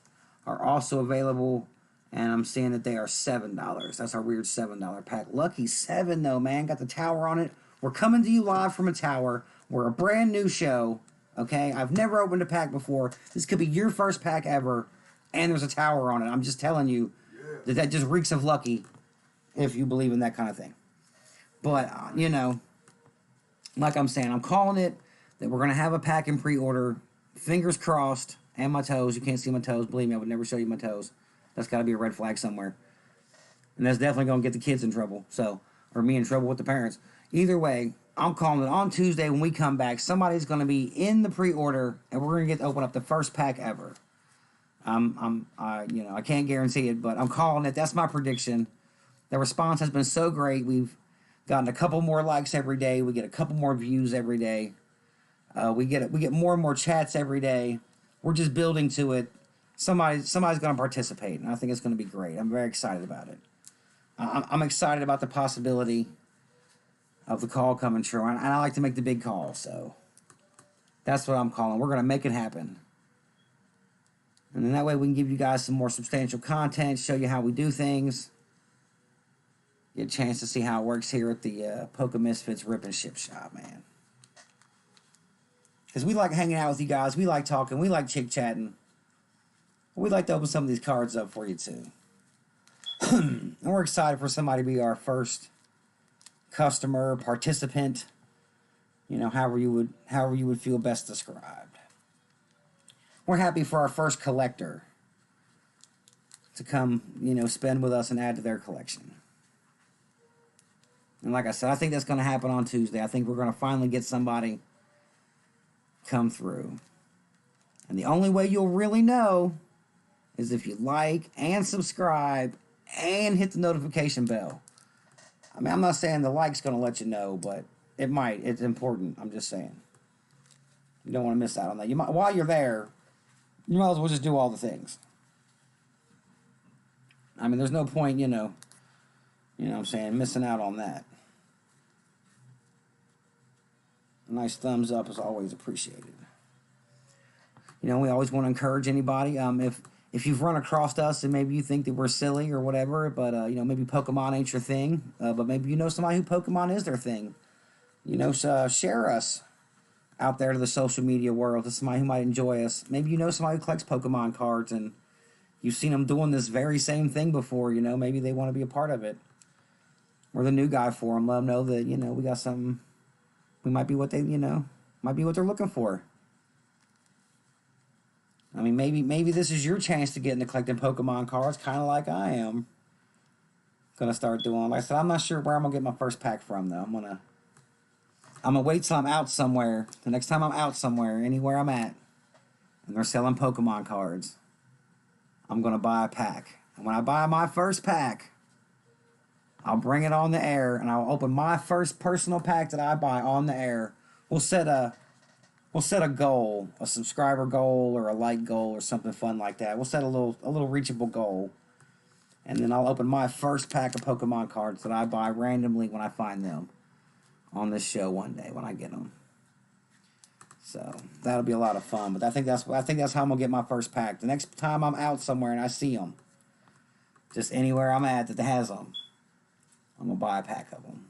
are also available, and I'm seeing that they are $7. That's our weird $7 pack. Lucky 7, though, man. Got the tower on it. We're coming to you live from a tower. We're a brand new show, okay? I've never opened a pack before. This could be your first pack ever, and there's a tower on it. I'm just telling you that just reeks of lucky, if you believe in that kind of thing. But, like I'm saying, I'm calling it that we're going to have a pack in pre-order. Fingers crossed, and my toes. You can't see my toes. Believe me, I would never show you my toes. That's got to be a red flag somewhere. And that's definitely going to get the kids in trouble. Or me in trouble with the parents. Either way, I'm calling it on Tuesday when we come back. Somebody's going to be in the pre-order, and we're going to get to open up the first pack ever. I can't guarantee it, but I'm calling it. That's my prediction. The response has been so great. We've gotten a couple more likes every day. We get a couple more views every day. We get more and more chats every day. We're just building to it. Somebody's going to participate, and I think it's going to be great. I'm very excited about it. I'm excited about the possibility of the call coming true, and I like to make the big call, so that's what I'm calling. We're going to make it happen. And then that way we can give you guys some more substantial content, show you how we do things, get a chance to see how it works here at the Poke Misfitz Rip and Ship Shop, man. Because we like hanging out with you guys. We like talking. We like chit-chatting. We'd like to open some of these cards up for you too. And we're excited for somebody to be our first customer, participant, however you would feel best described. We're happy for our first collector to come, spend with us and add to their collection. And like I said, I think that's going to happen on Tuesday. I think we're going to finally get somebody come through. And the only way you'll really know is if you like and subscribe and hit the notification bell. I mean, I'm not saying the like's going to let you know, but it might. It's important. I'm just saying. You don't want to miss out on that. While you're there, you might as well just do all the things. I mean, there's no point, what I'm saying, missing out on that. A nice thumbs up is always appreciated. We always want to encourage anybody. If you've run across us and maybe you think that we're silly or whatever, but maybe Pokemon ain't your thing, but maybe somebody who Pokemon is their thing. Share us out there to the social media world to somebody who might enjoy us. Maybe somebody who collects Pokemon cards and you've seen them doing this very same thing before. Maybe they want to be a part of it. We're the new guy for them. Let them know that we got something. We might be what they might be what they're looking for. I mean, maybe this is your chance to get into collecting Pokemon cards, kind of like I am. Gonna start doing. Like I said, I'm not sure where I'm gonna get my first pack from though. I'm gonna wait till I'm out somewhere. The next time I'm out somewhere, anywhere I'm at, and they're selling Pokemon cards, I'm gonna buy a pack. And when I buy my first pack, I'll bring it on the air, and I'll open my first personal pack that I buy on the air. We'll set a goal, a subscriber goal, or a like goal, or something fun like that. We'll set a little reachable goal, and then I'll open my first pack of Pokemon cards that I buy randomly when I find them on this show one day when I get them. So that'll be a lot of fun. But I think that's how I'm gonna get my first pack. The next time I'm out somewhere and I see them, just anywhere I'm at that has them, I'm gonna buy a pack of them.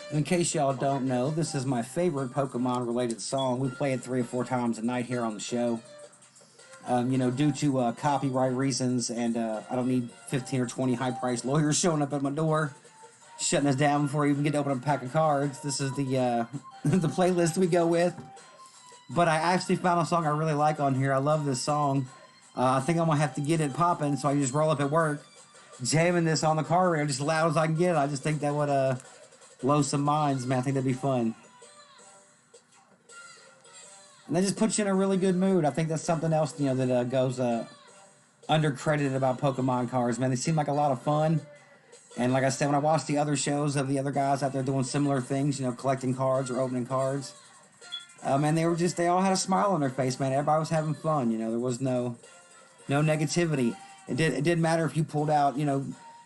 In case y'all don't know, this is my favorite Pokemon-related song. We play it 3 or 4 times a night here on the show. Due to copyright reasons, and I don't need 15 or 20 high-priced lawyers showing up at my door, shutting us down before we even get to open up a pack of cards. This is the the playlist we go with. But I actually found a song I really like on here. I love this song. I think I'm going to have to get it popping, so I can just roll up at work, jamming this on the car radio just as loud as I can get it. I just think that would blow some minds, man. I think that'd be fun. And that just puts you in a really good mood. I think that's something else, that goes undercredited about Pokemon cards, man. They seem like a lot of fun. And like I said, when I watched the other shows of the other guys out there doing similar things, collecting cards or opening cards, man, they all had a smile on their face, man. Everybody was having fun, there was no negativity. It didn't matter if you pulled out,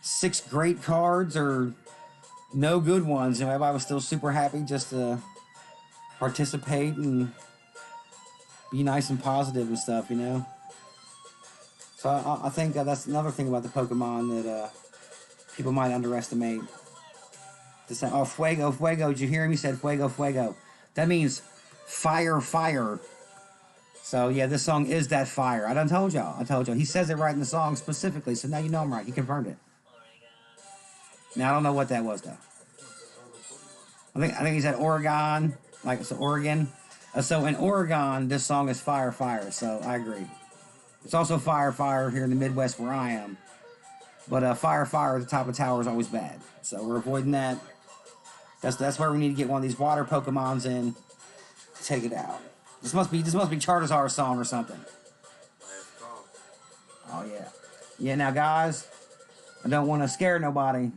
6 great cards or no good ones. Everybody was still super happy just to participate and be nice and positive and stuff, So I think that's another thing about the Pokemon that people might underestimate. To say, oh, fuego, fuego. Did you hear him? He said fuego, fuego. That means fire, fire. So, yeah, this song is that fire. I told y'all. He says it right in the song specifically, so now you know I'm right. He confirmed it. Now, I don't know what that was, though. I think he said Oregon, Oregon. So in Oregon, this song is Fire, Fire, so I agree. It's also Fire, Fire here in the Midwest where I am. But Fire, Fire at the top of the tower is always bad. So we're avoiding that. That's where we need to get one of these water Pokemons in to take it out. This must be Charizard's song or something. Oh, yeah. Yeah, now, guys, I don't want to scare nobody,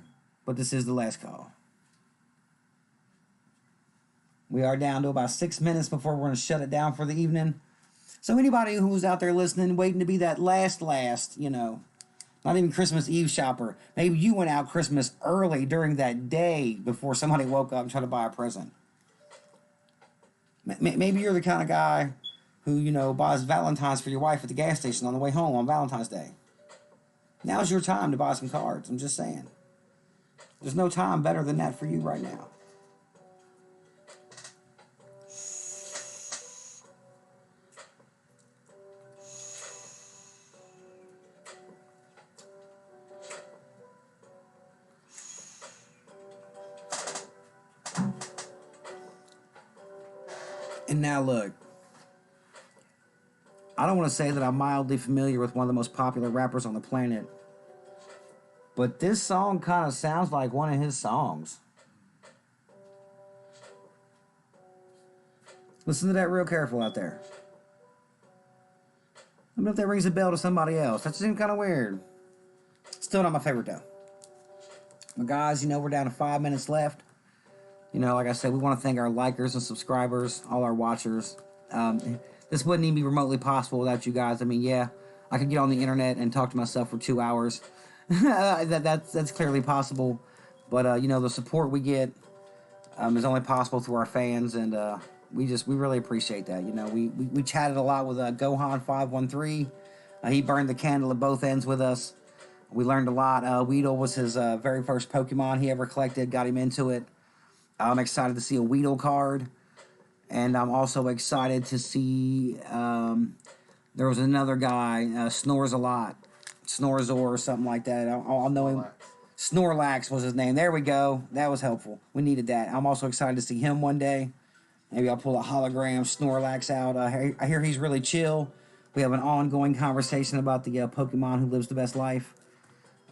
but this is the last call. We are down to about 6 minutes before we're going to shut it down for the evening. So anybody who's out there listening, waiting to be that last, not even Christmas Eve shopper. Maybe you went out Christmas early during that day before somebody woke up and tried to buy a present. Maybe you're the kind of guy who, buys Valentine's for your wife at the gas station on the way home on Valentine's Day. Now's your time to buy some cards. I'm just saying. There's no time better than that for you right now. And now look, I don't want to say that I'm mildly familiar with one of the most popular rappers on the planet, but this song kind of sounds like one of his songs. Listen to that real careful out there. I don't know if that rings a bell to somebody else. That seems kind of weird. Still not my favorite though. But guys, we're down to 5 minutes left. Like I said, we want to thank our likers and subscribers, all our watchers. This wouldn't even be remotely possible without you guys. I mean, yeah, I could get on the internet and talk to myself for 2 hours. That's clearly possible. But, the support we get is only possible through our fans, and we really appreciate that. We chatted a lot with Gohan513. He burned the candle at both ends with us. We learned a lot. Weedle was his very first Pokemon he ever collected, got him into it. I'm excited to see a Weedle card. And I'm also excited to see, there was another guy, snores a lot. Snorzor or something like that. I'll know him. Snorlax was his name. There we go. That was helpful. We needed that. I'm also excited to see him one day. Maybe I'll pull a hologram Snorlax out. I hear he's really chill. We have an ongoing conversation about the Pokemon who lives the best life.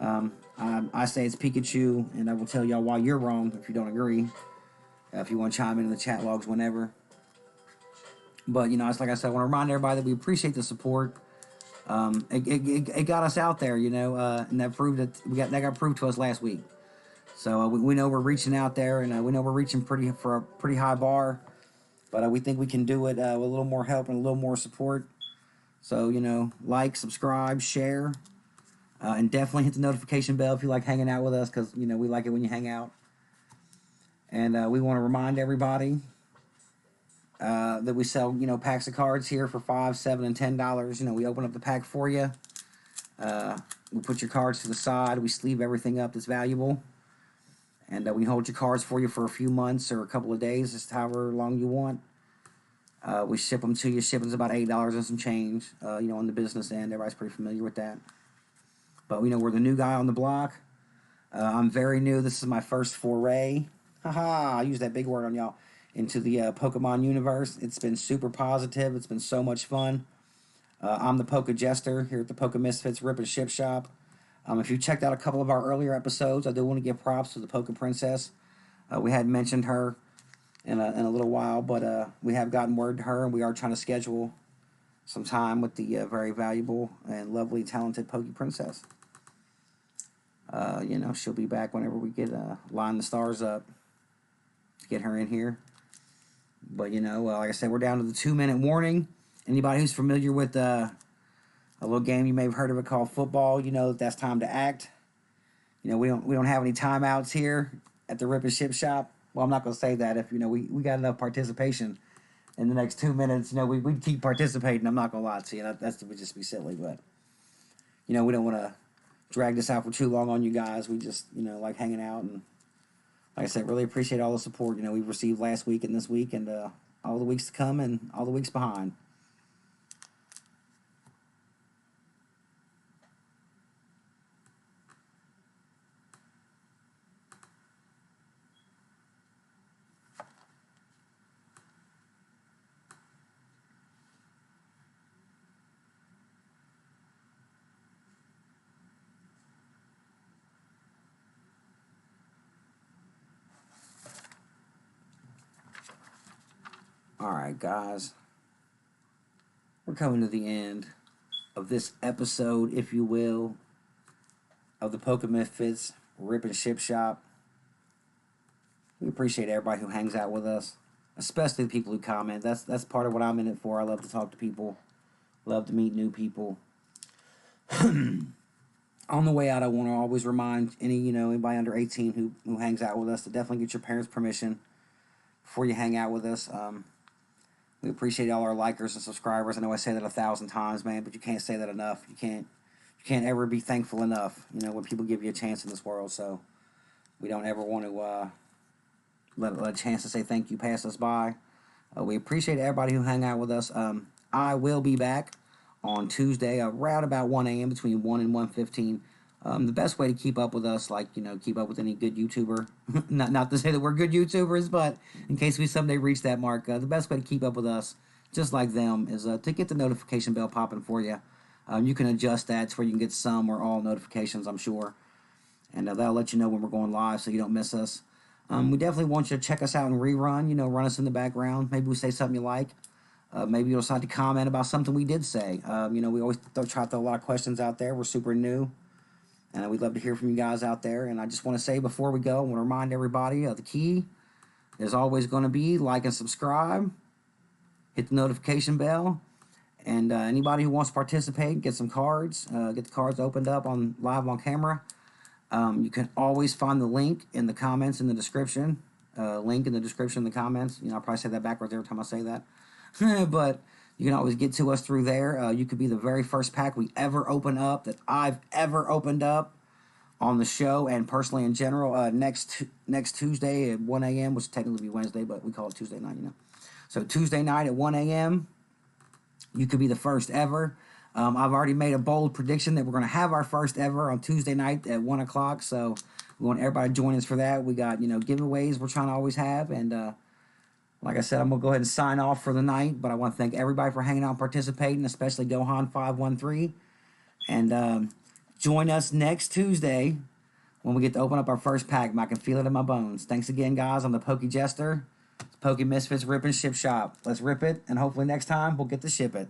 I say it's Pikachu, and I will tell y'all why you're wrong if you don't agree. If you want to chime in the chat logs whenever. But, it's like I said, I want to remind everybody that we appreciate the support. It got us out there, and that proved that got proved to us last week. So we know we're reaching out there, and we know we're reaching for a pretty high bar. But we think we can do it with a little more help and a little more support. So, like, subscribe, share, and definitely hit the notification bell if you like hanging out with us, because, we like it when you hang out. And we want to remind everybody that we sell, packs of cards here for $5, $7, and $10. We open up the pack for you. We put your cards to the side. We sleeve everything up that's valuable. And we hold your cards for you for a few months or a couple of days, just however long you want. We ship them to you. Shipping's about $8 and some change, on the business end. Everybody's pretty familiar with that. But we're the new guy on the block. I'm very new. This is my first foray. I use that big word on y'all. Into the Pokemon universe. It's been super positive. It's been so much fun. I'm the Poke Jester here at the Poke Misfitz Rip and Ship Shop. If you checked out a couple of our earlier episodes, I do want to give props to the Poke Princess. We hadn't mentioned her in a little while, but we have gotten word to her, and we are trying to schedule some time with the very valuable and lovely, talented Poke Princess. She'll be back whenever we get line the stars up to get her in here. But, like I said, we're down to the 2-minute warning. Anybody who's familiar with a little game, you may have heard of it called football, that's time to act. We don't have any timeouts here at the Rip and Ship Shop. Well, I'm not going to say that. If, we got enough participation in the next 2 minutes, we'd keep participating. I'm not going to lie to you. That would just be silly. But, we don't want to drag this out for too long on you guys. We just, like hanging out, and like I said, really appreciate all the support, we've received last week and this week, and all the weeks to come and all the weeks behind. All right, guys. We're coming to the end of this episode, if you will. of the Poke Misfits Rip and Ship Shop. We appreciate everybody who hangs out with us, especially the people who comment. That's part of what I'm in it for. I love to talk to people, love to meet new people. On the way out, I want to always remind anybody under 18 who hangs out with us to definitely get your parents' permission before you hang out with us. We appreciate all our likers and subscribers. I know I say that 1,000 times, man, but you can't say that enough. You can't ever be thankful enough, when people give you a chance in this world. So we don't ever want to let a chance to say thank you pass us by. We appreciate everybody who hang out with us. I will be back on Tuesday around about 1 a.m. between 1 and 1:15. The best way to keep up with us, keep up with any good YouTuber, not to say that we're good YouTubers, but in case we someday reach that mark, the best way to keep up with us, just like them, is to get the notification bell popping for you. You can adjust that to where you can get some or all notifications, I'm sure, and that'll let you know when we're going live so you don't miss us. We definitely want you to check us out and rerun, run us in the background. Maybe we say something you like. Maybe you'll decide to comment about something we did say. We always try to throw a lot of questions out there. We're super new. And we'd love to hear from you guys out there. And I just want to say before we go, I want to remind everybody the key is always going to be like and subscribe, hit the notification bell, and anybody who wants to participate, get some cards, get the cards opened up live on camera. You can always find the link in the comments in the description. Link in the description in the comments. I'll probably say that backwards every time I say that. But you can always get to us through there. You could be the very first pack we ever open up, that I've ever opened up on the show and personally in general. Next Tuesday at 1 a.m., which technically be Wednesday, but we call it Tuesday night, So Tuesday night at 1 a.m., you could be the first ever. I've already made a bold prediction that we're going to have our first ever on Tuesday night at 1 o'clock. So we want everybody to join us for that. We got, giveaways we're trying to always have. And like I said, I'm going to go ahead and sign off for the night, but I want to thank everybody for hanging out and participating, especially Gohan513. And join us next Tuesday when we get to open up our first pack. I can feel it in my bones. Thanks again, guys. I'm the Pokey Jester. It's Pokey Misfits Rip and Ship Shop. Let's rip it, and hopefully next time we'll get to ship it.